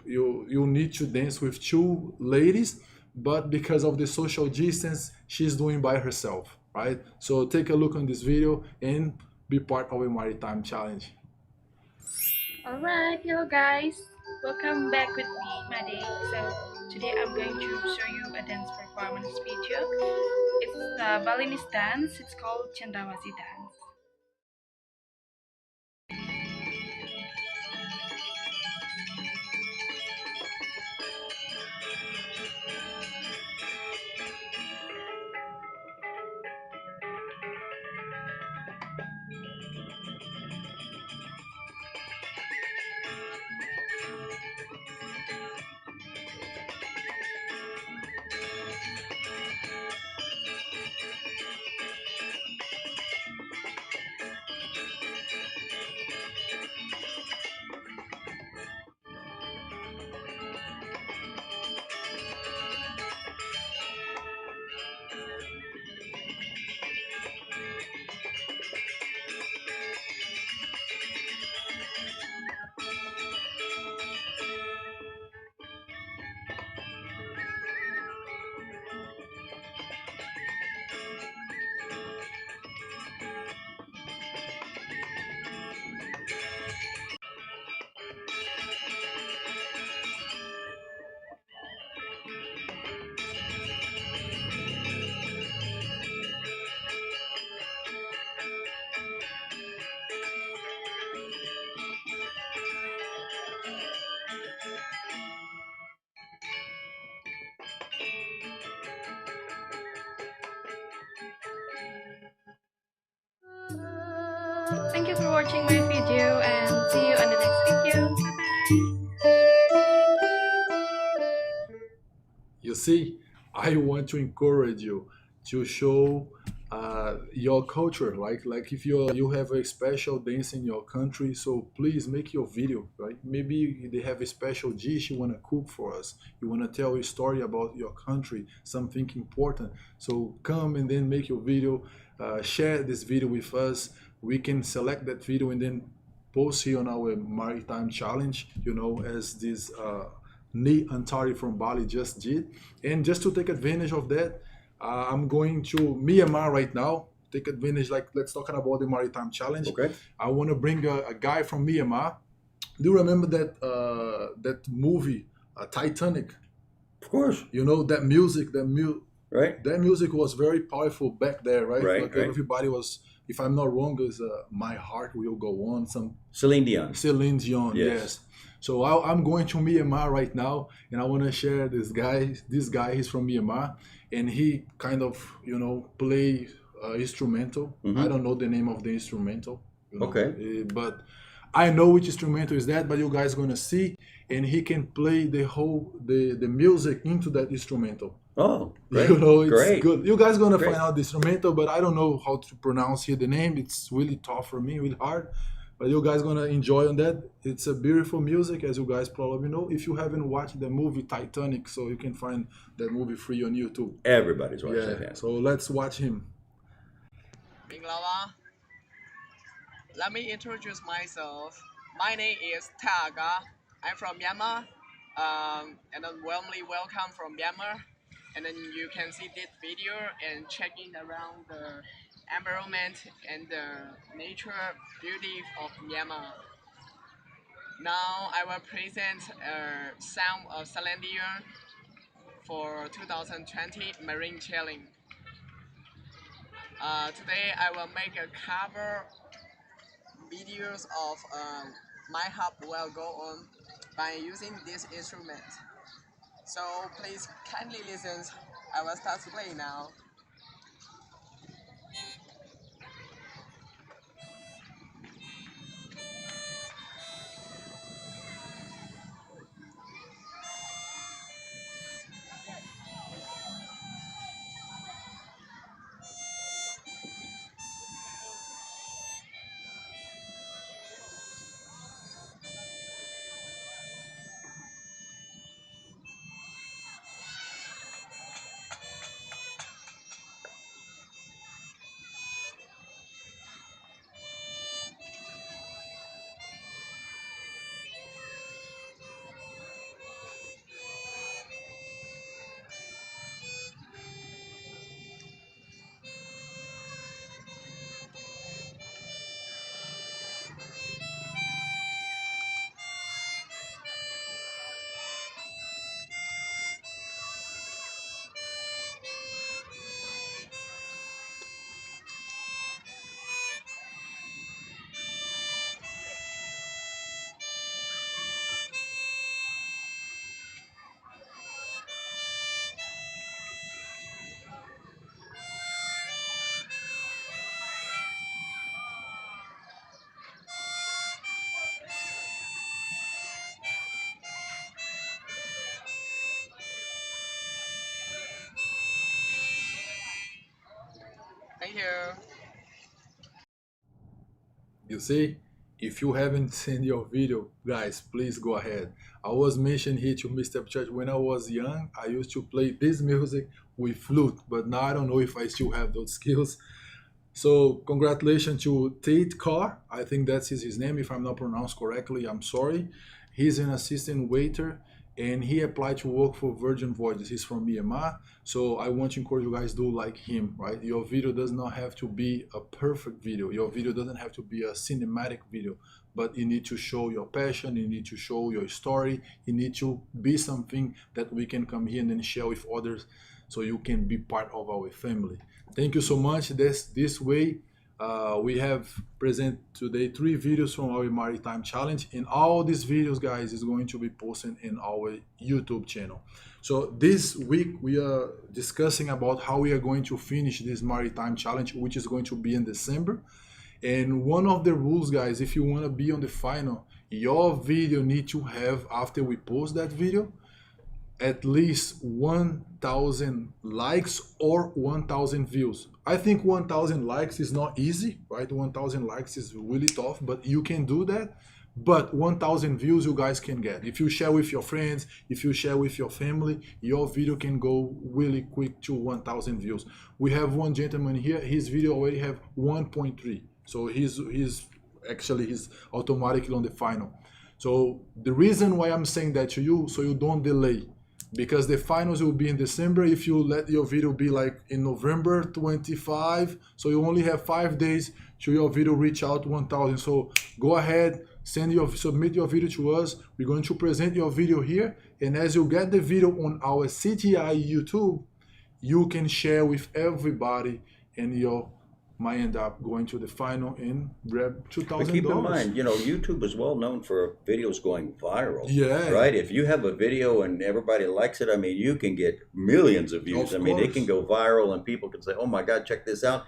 [SPEAKER 2] you need to dance with two ladies, but because of the social distance, she's doing by herself, right? So take a look on this video and be part of a maritime challenge.
[SPEAKER 4] Alright, hello guys, welcome back with me, Made. So today I'm going to show you a dance performance video. It's a Balinese dance. It's called Cendrawasih dance. Thank you for watching my video and see you on the next video. Bye bye.
[SPEAKER 2] You see, I want to encourage you to show your culture. Like if you have a special dance in your country, so please make your video. Right? Maybe they have a special dish you want to cook for us. You want to tell a story about your country, something important. So come and then make your video. Share this video with us. We can select that video and then post here on our maritime challenge. You know, as this. Ni Antari from Bali just did. And just to take advantage of that, I'm going to Myanmar right now. Take advantage, like let's talk about the Maritime Challenge.
[SPEAKER 1] Okay.
[SPEAKER 2] I want to bring a guy from Myanmar. Do you remember that movie, Titanic?
[SPEAKER 1] Of course.
[SPEAKER 2] You know, that music,
[SPEAKER 1] Right.
[SPEAKER 2] that music was very powerful back there, right?
[SPEAKER 1] Right,
[SPEAKER 2] Like
[SPEAKER 1] right.
[SPEAKER 2] everybody was, if I'm not wrong, is My Heart Will Go On, some
[SPEAKER 1] Celine Dion.
[SPEAKER 2] Celine Dion,
[SPEAKER 1] Yes.
[SPEAKER 2] yes. So I'm going to Myanmar right now, and I want to share this guy. This guy, he's from Myanmar, and he kind of, you know, play instrumental.
[SPEAKER 1] Mhm.
[SPEAKER 2] I don't know the name of the instrumental. You know,
[SPEAKER 1] Okay.
[SPEAKER 2] but I know which instrumental is that. But you guys gonna see, and he can play the music into that instrumental.
[SPEAKER 1] Oh, great.
[SPEAKER 2] You know, it's
[SPEAKER 1] Great.
[SPEAKER 2] good. You guys gonna
[SPEAKER 1] Great.
[SPEAKER 2] find out the instrumental, but I don't know how to pronounce here the name. It's really tough for me, really hard. But you guys gonna enjoy on that. It's a beautiful music, as you guys probably know. If you haven't watched the movie Titanic, so you can find that movie free on YouTube.
[SPEAKER 1] Everybody's watching
[SPEAKER 2] Yeah.
[SPEAKER 1] that.
[SPEAKER 2] So let's watch him.
[SPEAKER 5] Minglawa. Let me introduce myself. My name is Taga. I'm from Myanmar, and I'm warmly welcome from Myanmar. And then you can see this video and checking around the environment and the nature beauty of Myanmar. Now I will present some of Salandia for 2020 Marine Challenge. Today I will make a cover videos of my hub will go on by using this instrument. So please kindly listen. I will start to play now. Thank you.
[SPEAKER 2] You see, if you haven't seen your video, guys, please go ahead. I was mentioning here to Mr. Church when I was young, I used to play this music with flute, but now I don't know if I still have those skills. So congratulations to Tate Carr. I think that's his name. If I'm not pronounced correctly, I'm sorry. He's an assistant waiter, and he applied to work for Virgin Voyages. He's from Myanmar. So I want to encourage you guys to do like him, right? Your video does not have to be a perfect video. Your video doesn't have to be a cinematic video, but you need to show your passion. You need to show your story. You need to be something that we can come here and then share with others, so you can be part of our family. Thank you so much. This way, we have present today 3 videos from our Maritime Challenge, and all these videos, guys, is going to be posted in our YouTube channel. So this week we are discussing about how we are going to finish this Maritime Challenge, which is going to be in December. And one of the rules, guys, if you want to be on the final, your video need to have, after we post that video, at least 1,000 likes or 1,000 views. I think 1,000 likes is not easy, right? 1,000 likes is really tough, but you can do that. But 1,000 views you guys can get. If you share with your friends, if you share with your family, your video can go really quick to 1,000 views. We have one gentleman here, his video already have 1.3. So he's automatically on the final. So the reason why I'm saying that to you, so you don't delay, because the finals will be in December. If you let your video be like in November 25, so you only have 5 days to your video reach out 1,000. So go ahead, submit your video to us. We're going to present your video here, and as you get the video on our CTI YouTube, you can share with everybody, and you might end up going to the final and grab $2,000.
[SPEAKER 1] But keep in mind, you know, YouTube is well known for videos going viral.
[SPEAKER 2] Yeah.
[SPEAKER 1] Right? If you have a video and everybody likes it, I mean, you can get millions of views.
[SPEAKER 2] Of
[SPEAKER 1] I mean, it
[SPEAKER 2] course.
[SPEAKER 1] can go viral and people can say, oh my God, check this out.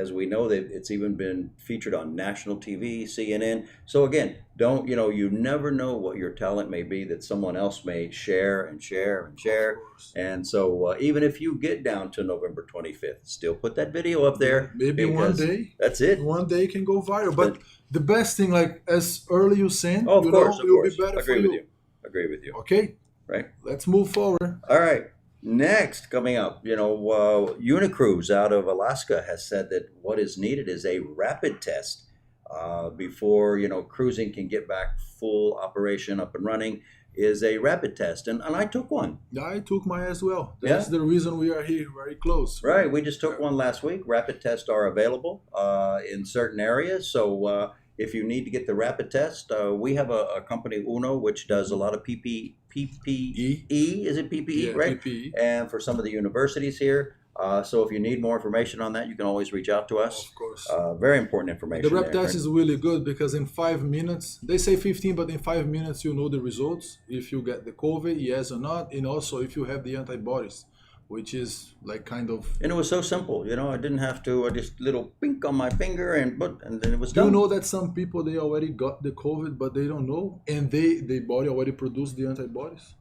[SPEAKER 1] As we know that it's even been featured on national TV, CNN. So again, you never know what your talent may be that someone else may share and share and share. And so even if you get down to November 25th, still put that video up there.
[SPEAKER 2] Maybe one day.
[SPEAKER 1] That's it.
[SPEAKER 2] One day can go viral. But the best thing, like as early you send,
[SPEAKER 1] Oh, of course,
[SPEAKER 2] it will be better for you.
[SPEAKER 1] Agree with you.
[SPEAKER 2] Okay.
[SPEAKER 1] Right.
[SPEAKER 2] Let's move forward.
[SPEAKER 1] All right. Next, coming up, Unicruise out of Alaska has said that what is needed is a rapid test before, cruising can get back full operation up and running, is a rapid test. And I took one.
[SPEAKER 2] I took mine as well. That's the reason we are here very close.
[SPEAKER 1] Right. We just took one last week. Rapid tests are available in certain areas. So if you need to get the rapid test, we have a company, Uno, which does a lot of PPE. Is it PPE,
[SPEAKER 2] Yeah,
[SPEAKER 1] right?
[SPEAKER 2] PPE.
[SPEAKER 1] And for some of the universities here. So if you need more information on that, you can always reach out to us.
[SPEAKER 2] Of course.
[SPEAKER 1] Very important information.
[SPEAKER 2] The rep
[SPEAKER 1] there,
[SPEAKER 2] test
[SPEAKER 1] right?
[SPEAKER 2] is really good because in 5 minutes, they say 15, but in 5 minutes you know the results. If you get the COVID, yes or not, and also if you have the antibodies, which is like kind of.
[SPEAKER 1] And it was so simple, I didn't have to. I just little pink on my finger and then it was
[SPEAKER 2] Do
[SPEAKER 1] done.
[SPEAKER 2] you know that some people, they already got the COVID, but they don't know, and their body already produced the antibodies?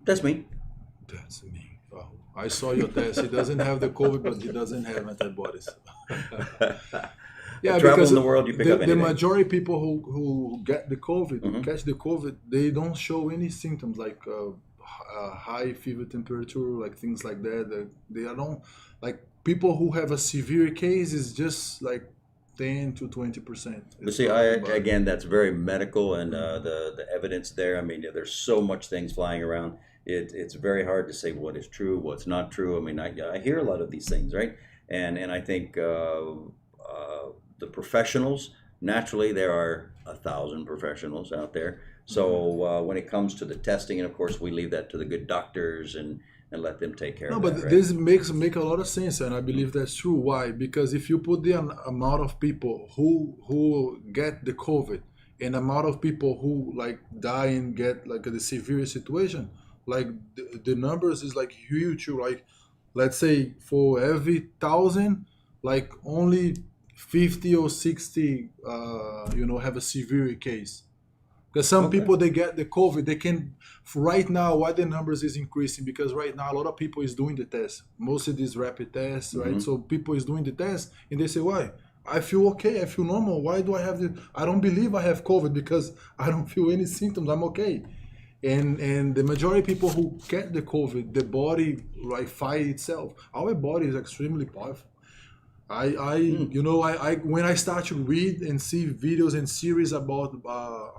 [SPEAKER 1] That's me.
[SPEAKER 2] That's me. Wow. I saw your test. He doesn't have the COVID, but he doesn't have antibodies. Yeah,
[SPEAKER 1] travel
[SPEAKER 2] because
[SPEAKER 1] in the world, you pick up
[SPEAKER 2] the
[SPEAKER 1] anything.
[SPEAKER 2] majority of people who get the COVID,
[SPEAKER 1] Mhm.
[SPEAKER 2] catch the COVID, they don't show any symptoms like high fever temperature, like things like that. They don't, like people who have a severe case is just like 10 to 20%.
[SPEAKER 1] But see, again, that's very medical, and the evidence there. I mean, there's so much things flying around. It's very hard to say what is true, what's not true. I mean, I hear a lot of these things, right? And I think the professionals, naturally, there are 1,000 professionals out there. So when it comes to the testing, and of course, we leave that to the good doctors and let them take care of that.
[SPEAKER 2] But
[SPEAKER 1] Right?
[SPEAKER 2] this make a lot of sense, and I believe that's true. Why? Because if you put the amount of people who get the COVID and amount of people who like die and get like the severe situation, like the numbers is like huge. Like, let's say for every 1,000, like only 50 or 60, have a severe case. Because some people, they get the COVID, they can, right now, why the numbers is increasing? Because right now, a lot of people is doing the test. Most of these rapid tests, right? So people is doing the test, and they say, why? I feel okay, I feel normal. Why do I have I don't believe I have COVID because I don't feel any symptoms, I'm okay. And the majority of people who get the COVID, the body like fight itself. Our body is extremely powerful. When I start to read and see videos and series about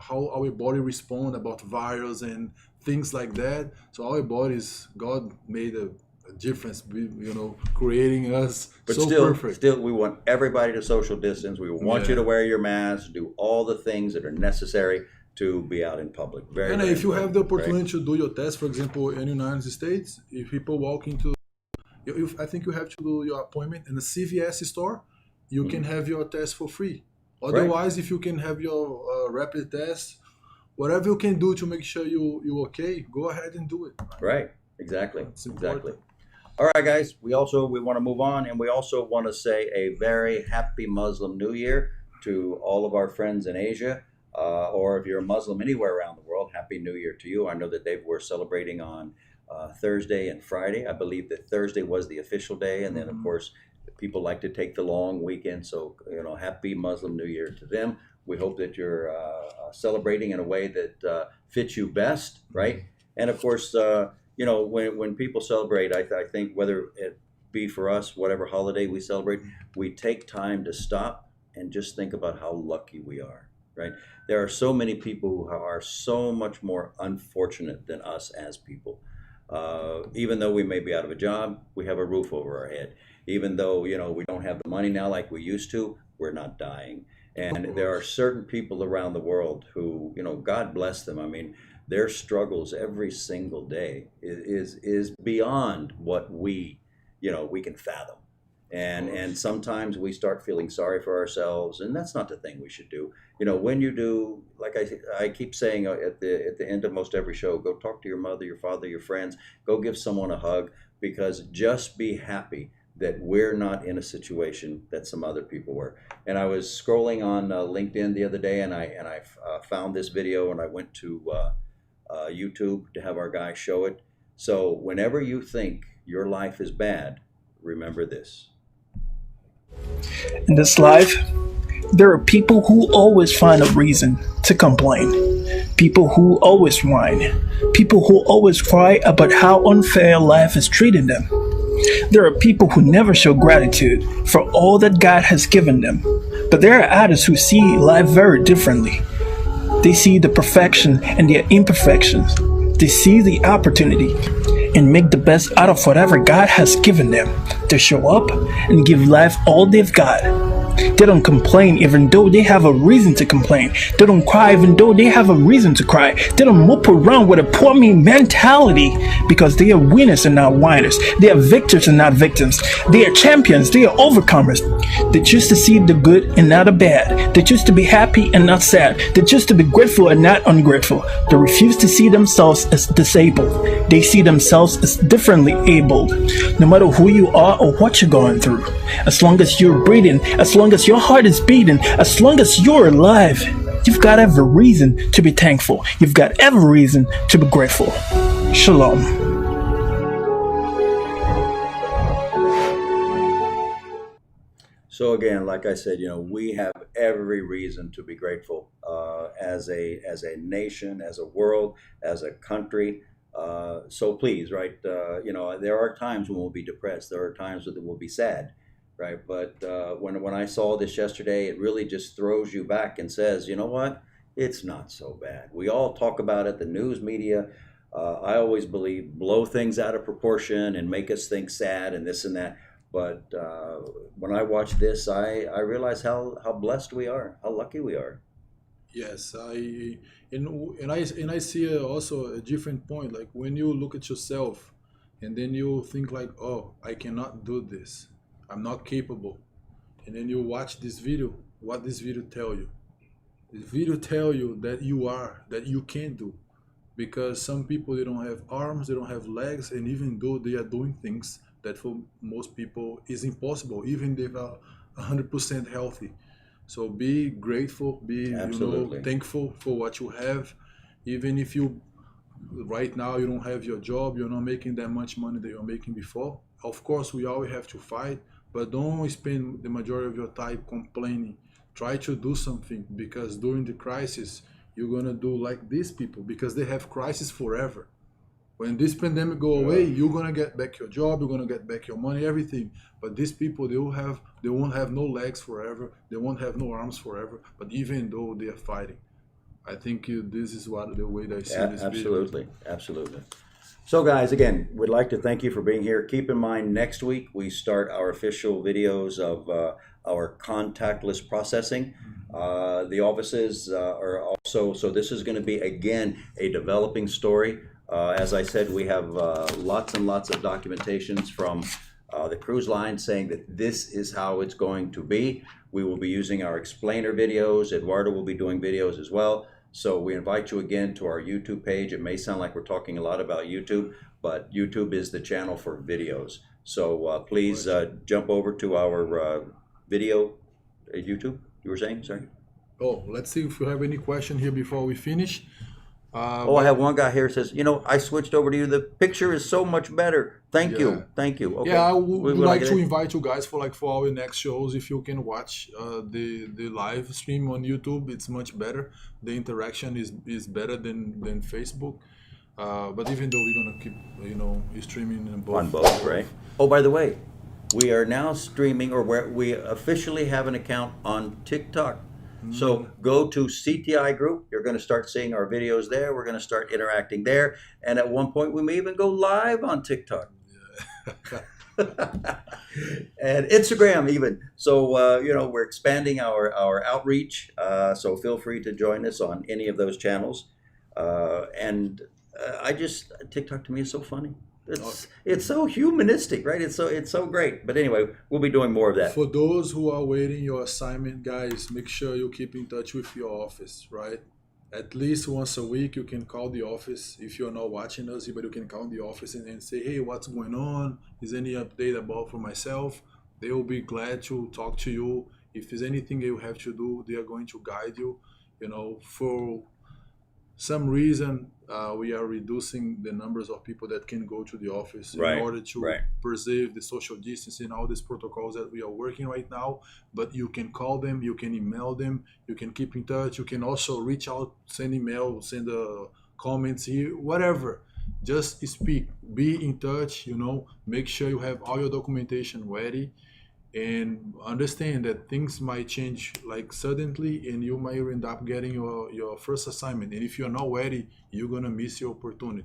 [SPEAKER 2] how our body respond about virus and things like that, so our bodies, God made a difference, creating us
[SPEAKER 1] But
[SPEAKER 2] so
[SPEAKER 1] still,
[SPEAKER 2] perfect.
[SPEAKER 1] we want everybody to social distance. We want you to wear your mask, do all the things that are necessary to be out in public.
[SPEAKER 2] And
[SPEAKER 1] very
[SPEAKER 2] if you have the
[SPEAKER 1] important, right?
[SPEAKER 2] opportunity to do your test, for example, in the United States, if people walk into, I think you have to do your appointment in a CVS store, you can have your test for free. Otherwise, if you can have your rapid test, whatever you can do to make sure you're okay, go ahead and do it.
[SPEAKER 1] Right. Exactly.
[SPEAKER 2] It's
[SPEAKER 1] Exactly.
[SPEAKER 2] important.
[SPEAKER 1] All right, guys. We want to move on, and we also want to say a very happy Muslim New Year to all of our friends in Asia, or if you're a Muslim anywhere around the world, Happy New Year to you. I know that they were celebrating on Thursday and Friday. I believe that Thursday was the official day, and then of course people like to take the long weekend. So Happy Muslim New Year to them. We hope that you're celebrating in a way that fits you best, right? And of course, when people celebrate, I think whether it be for us, whatever holiday we celebrate, we take time to stop and just think about how lucky we are, right? There are so many people who are so much more unfortunate than us as people. Even though we may be out of a job, we have a roof over our head. Even though, we don't have the money now like we used to, we're not dying. And there are certain people around the world who, God bless them. I mean, their struggles every single day is beyond what we can fathom. And sometimes we start feeling sorry for ourselves, and that's not the thing we should do. When you do, like I keep saying at the end of most every show, go talk to your mother, your father, your friends, go give someone a hug, because just be happy that we're not in a situation that some other people were. And I was scrolling on LinkedIn the other day, and I found this video, and I went to YouTube to have our guy show it. So whenever you think your life is bad, remember this.
[SPEAKER 6] In this life, there are people who always find a reason to complain. People who always whine. People who always cry about how unfair life is treating them. There are people who never show gratitude for all that God has given them. But there are others who see life very differently. They see the perfection and their imperfections. They see the opportunity and make the best out of whatever God has given them. They show up and give life all they've got. They don't complain even though they have a reason to complain. They don't cry even though they have a reason to cry. They don't mope around with a poor me mentality, because they are winners and not whiners. They are victors and not victims. They are champions. They are overcomers. They choose to see the good and not the bad. They choose to be happy and not sad. They choose to be grateful and not ungrateful. They refuse to see themselves as disabled. They see themselves as differently abled. No matter who you are or what you're going through, as long as you're breathing, as long as your heart is beating, as long as you're alive, you've got every reason to be thankful. You've got every reason to be grateful. Shalom.
[SPEAKER 1] So again, like I said, we have every reason to be grateful as a nation, as a world, as a country. So please, right? There are times when we'll be depressed. There are times when we'll be sad, right? But when I saw this yesterday, it really just throws you back and says, you know what? It's not so bad. We all talk about it. The news media, I always believe, blow things out of proportion and make us think sad and this and that. But when I watch this, I realize how blessed we are, how lucky we are.
[SPEAKER 2] Yes, I see also a different point. Like when you look at yourself, and then you think like, oh, I cannot do this. I'm not capable. And then you watch this video. What this video tell you? This video tell you that you can do. Because some people, they don't have arms, they don't have legs, and even though they are doing things that for most people is impossible, even if they are 100% healthy. So be grateful, be thankful for what you have. Even if right now you don't have your job, you're not making that much money that you're making before. Of course, we always have to fight, but don't spend the majority of your time complaining. Try to do something, because during the crisis, you're gonna do like these people, because they have crisis forever. When this pandemic go away, you're gonna get back your job, you're gonna get back your money, everything. But these people, they won't have no legs forever, they won't have no arms forever. But even though they are fighting, I think this is the way that I see this video.
[SPEAKER 1] Absolutely. So guys, again, we'd like to thank you for being here. Keep in mind, next week we start our official videos of our contactless processing. The offices are also, so this is going to be, again, a developing story. As I said, we have lots and lots of documentations from the cruise line saying that this is how it's going to be. We will be using our explainer videos. Eduardo will be doing videos as well. So we invite you again to our YouTube page. It may sound like we're talking a lot about YouTube, but YouTube is the channel for videos. So please jump over to our video YouTube. You were saying, sorry?
[SPEAKER 2] Oh, let's see if you have any question here before we finish.
[SPEAKER 1] I have one guy here who says, I switched over to you. The picture is so much better. Thank you. Okay.
[SPEAKER 2] Yeah, I would like to invite you guys for our next shows. If you can watch the live stream on YouTube, it's much better. The interaction is better than Facebook. But even though we're gonna keep streaming
[SPEAKER 1] on both, right? Oh, by the way, we are now streaming, or we officially have an account on TikTok. So go to CTI Group. You're going to start seeing our videos there. We're going to start interacting there. And at one point, we may even go live on TikTok. And Instagram even. So, we're expanding our outreach. So feel free to join us on any of those channels. TikTok to me is so funny. It's so humanistic, right? It's so great. But anyway, we'll be doing more of that.
[SPEAKER 2] For those who are waiting your assignment, guys, make sure you keep in touch with your office, right? At least once a week, you can call the office. If you're not watching us, but you can call the office and say, hey, what's going on? Is any update about for myself? They will be glad to talk to you. If there's anything you have to do, they are going to guide you. For some reason, we are reducing the numbers of people that can go to the office in order to preserve the social distancing, all these protocols that we are working right now. But you can call them, you can email them, you can keep in touch. You can also reach out, send email, send comments here, whatever. Just speak, be in touch, make sure you have all your documentation ready. And understand that things might change suddenly, and you might end up getting your first assignment. And if you're not ready, you're gonna miss your opportunity.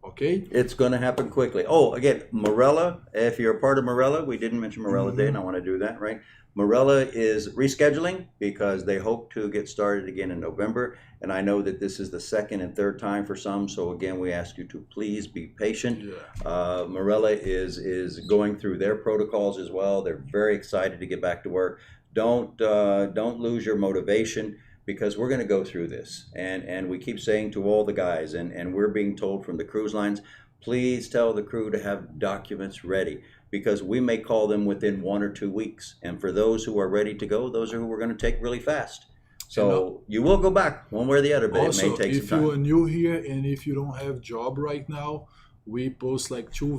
[SPEAKER 2] Okay?
[SPEAKER 1] It's gonna happen quickly. Oh, again, Morella. If you're a part of Morella, we didn't mention Morella Day, and I want to do that, right? Morella is rescheduling because they hope to get started again in November. And I know that this is the second and third time for some. So again, we ask you to please be patient. Yeah. Morella is going through their protocols as well. They're very excited to get back to work. Don't lose your motivation, because we're going to go through this. And we keep saying to all the guys, and we're being told from the cruise lines, please tell the crew to have documents ready, because we may call them within 1 or 2 weeks. And for those who are ready to go, those are who we're going to take really fast. So you will go back one way or the other, but also, it may take some time.
[SPEAKER 2] If you are new here and if you don't have job right now, we post 2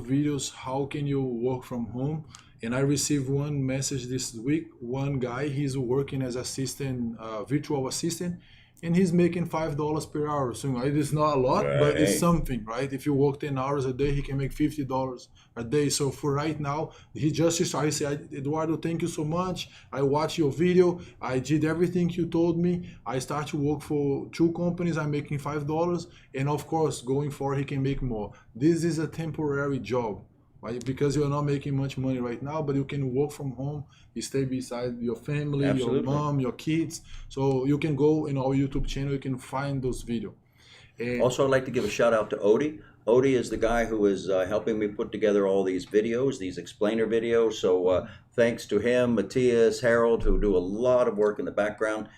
[SPEAKER 2] videos, how can you work from home? And I received one message this week. One guy, he's working as assistant, virtual assistant, and he's making $5 per hour. So it is not a lot, but it's something, right? If you work 10 hours a day, he can make $50 a day. So for right now, he just started. I said, Eduardo, thank you so much. I watched your video. I did everything you told me. I start to work for 2 companies. I'm making $5. And of course, going forward, he can make more. This is a temporary job, right? Because you're not making much money right now, but you can work from home. You stay beside your family, your mom, your kids. So you can go in our YouTube channel, you can find those videos.
[SPEAKER 1] Also, I'd like to give a shout out to Odie. Odie is the guy who is helping me put together all these videos, these explainer videos. So thanks to him, Matthias, Harold, who do a lot of work in the background.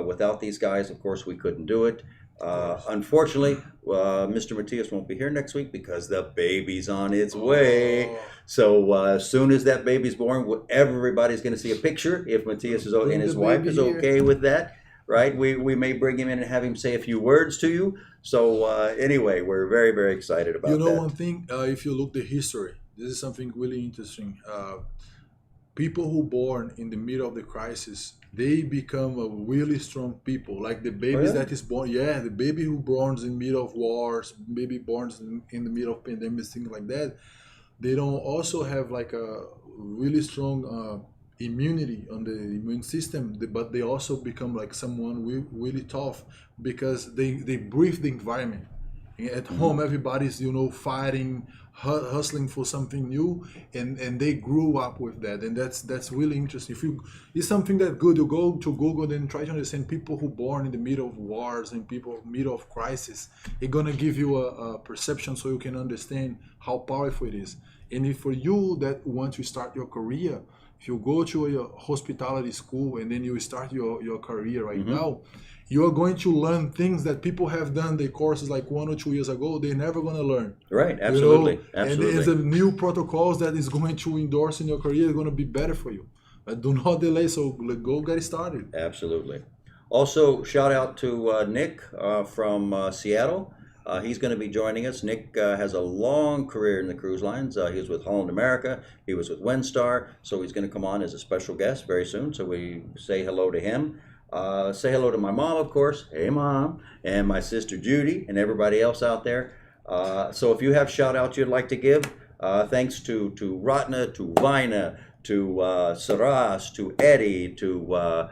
[SPEAKER 1] Without these guys, of course, we couldn't do it. Unfortunately, Mr. Matthias won't be here next week because the baby's on its way. So as soon as that baby's born, everybody's going to see a picture. If Matthias and his wife is okay with that, right? We may bring him in and have him say a few words to you. So anyway, we're very, very excited about that.
[SPEAKER 2] One thing, if you look the history, this is something really interesting. People who born in the middle of the crisis, they become a really strong people. Like the babies that is born, the baby who born in the middle of wars, baby born in the middle of pandemics, things like that, they don't also have a really strong immunity on the immune system, but they also become someone really tough because they breathe the environment. At home, everybody's fighting, hustling for something new, and they grew up with that, and that's really interesting. It's something that good. You go to Google and try to understand people who born in the middle of wars and people middle of crisis. It's gonna give you a perception so you can understand how powerful it is. And if for you that want to start your career, if you go to a hospitality school and then you start your career right now, you are going to learn things that people have done their courses like 1 or 2 years ago. They're never going to learn.
[SPEAKER 1] Right, absolutely,
[SPEAKER 2] You know?
[SPEAKER 1] absolutely.
[SPEAKER 2] And there's a new protocols that is going to endorse in your career, going to be better for you. But do not delay, so go get started.
[SPEAKER 1] Absolutely. Also, shout out to Nick from Seattle. He's going to be joining us. Nick has a long career in the cruise lines. He was with Holland America. He was with Windstar. So he's going to come on as a special guest very soon. So we say hello to him. Say hello to my mom, of course. Hey, Mom. And my sister Judy and everybody else out there. So if you have shout outs you'd like to give, thanks to Ratna, to Vina, to Saras, to Eddie, to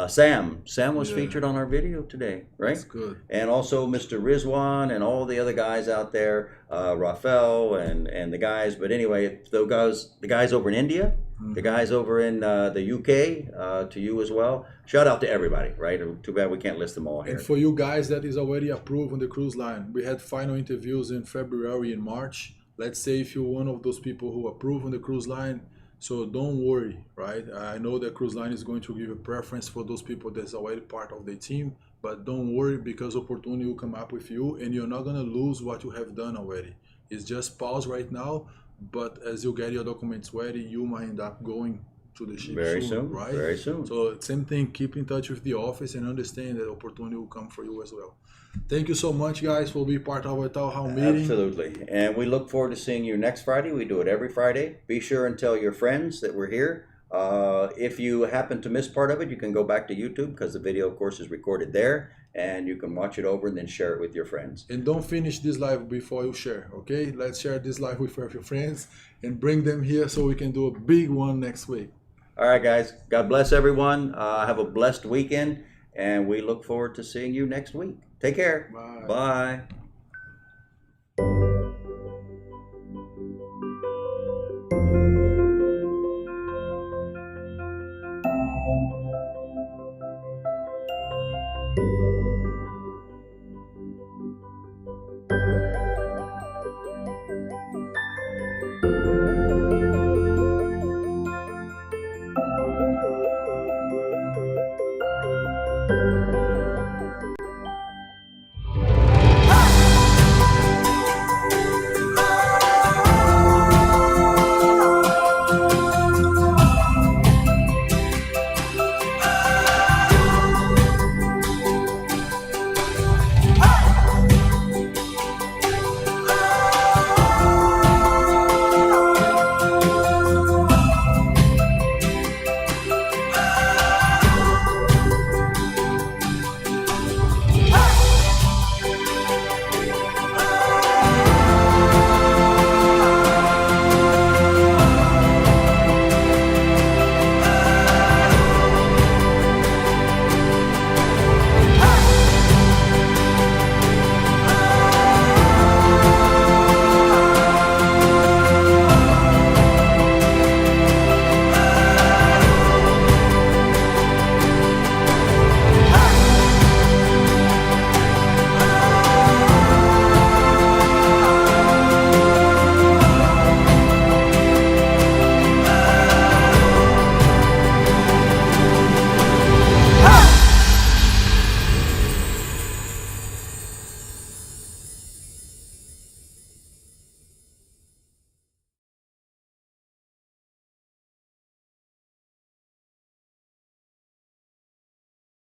[SPEAKER 1] Sam. Sam was featured on our video today, right?
[SPEAKER 2] That's good.
[SPEAKER 1] And also Mr. Rizwan and all the other guys out there, Rafael and the guys. But anyway, the guys over in India, the guys over in the UK, to you as well. Shout out to everybody, right? Too bad we can't list them all here.
[SPEAKER 2] And for you guys that is already approved on the cruise line, we had final interviews in February and March. Let's say if you're one of those people who approve on the cruise line, so don't worry, right? I know that cruise line is going to give a preference for those people that's already part of the team, but don't worry because opportunity will come up with you and you're not going to lose what you have done already. It's just pause right now, but as you get your documents ready, you might end up going to the ship
[SPEAKER 1] Very soon,
[SPEAKER 2] right?
[SPEAKER 1] very soon.
[SPEAKER 2] So same thing, keep in touch with the office and understand that opportunity will come for you as well. Thank you so much, guys, for being part of our TOWNHALL meeting.
[SPEAKER 1] Absolutely. And we look forward to seeing you next Friday. We do it every Friday. Be sure and tell your friends that we're here. If you happen to miss part of it, you can go back to YouTube because the video, of course, is recorded there. And you can watch it over and then share it with your friends.
[SPEAKER 2] And don't finish this live before you share, okay? Let's share this live with your friends and bring them here so we can do a big one next week.
[SPEAKER 1] All right, guys. God bless everyone. Have a blessed weekend. And we look forward to seeing you next week. Take care.
[SPEAKER 2] Bye.
[SPEAKER 1] Bye.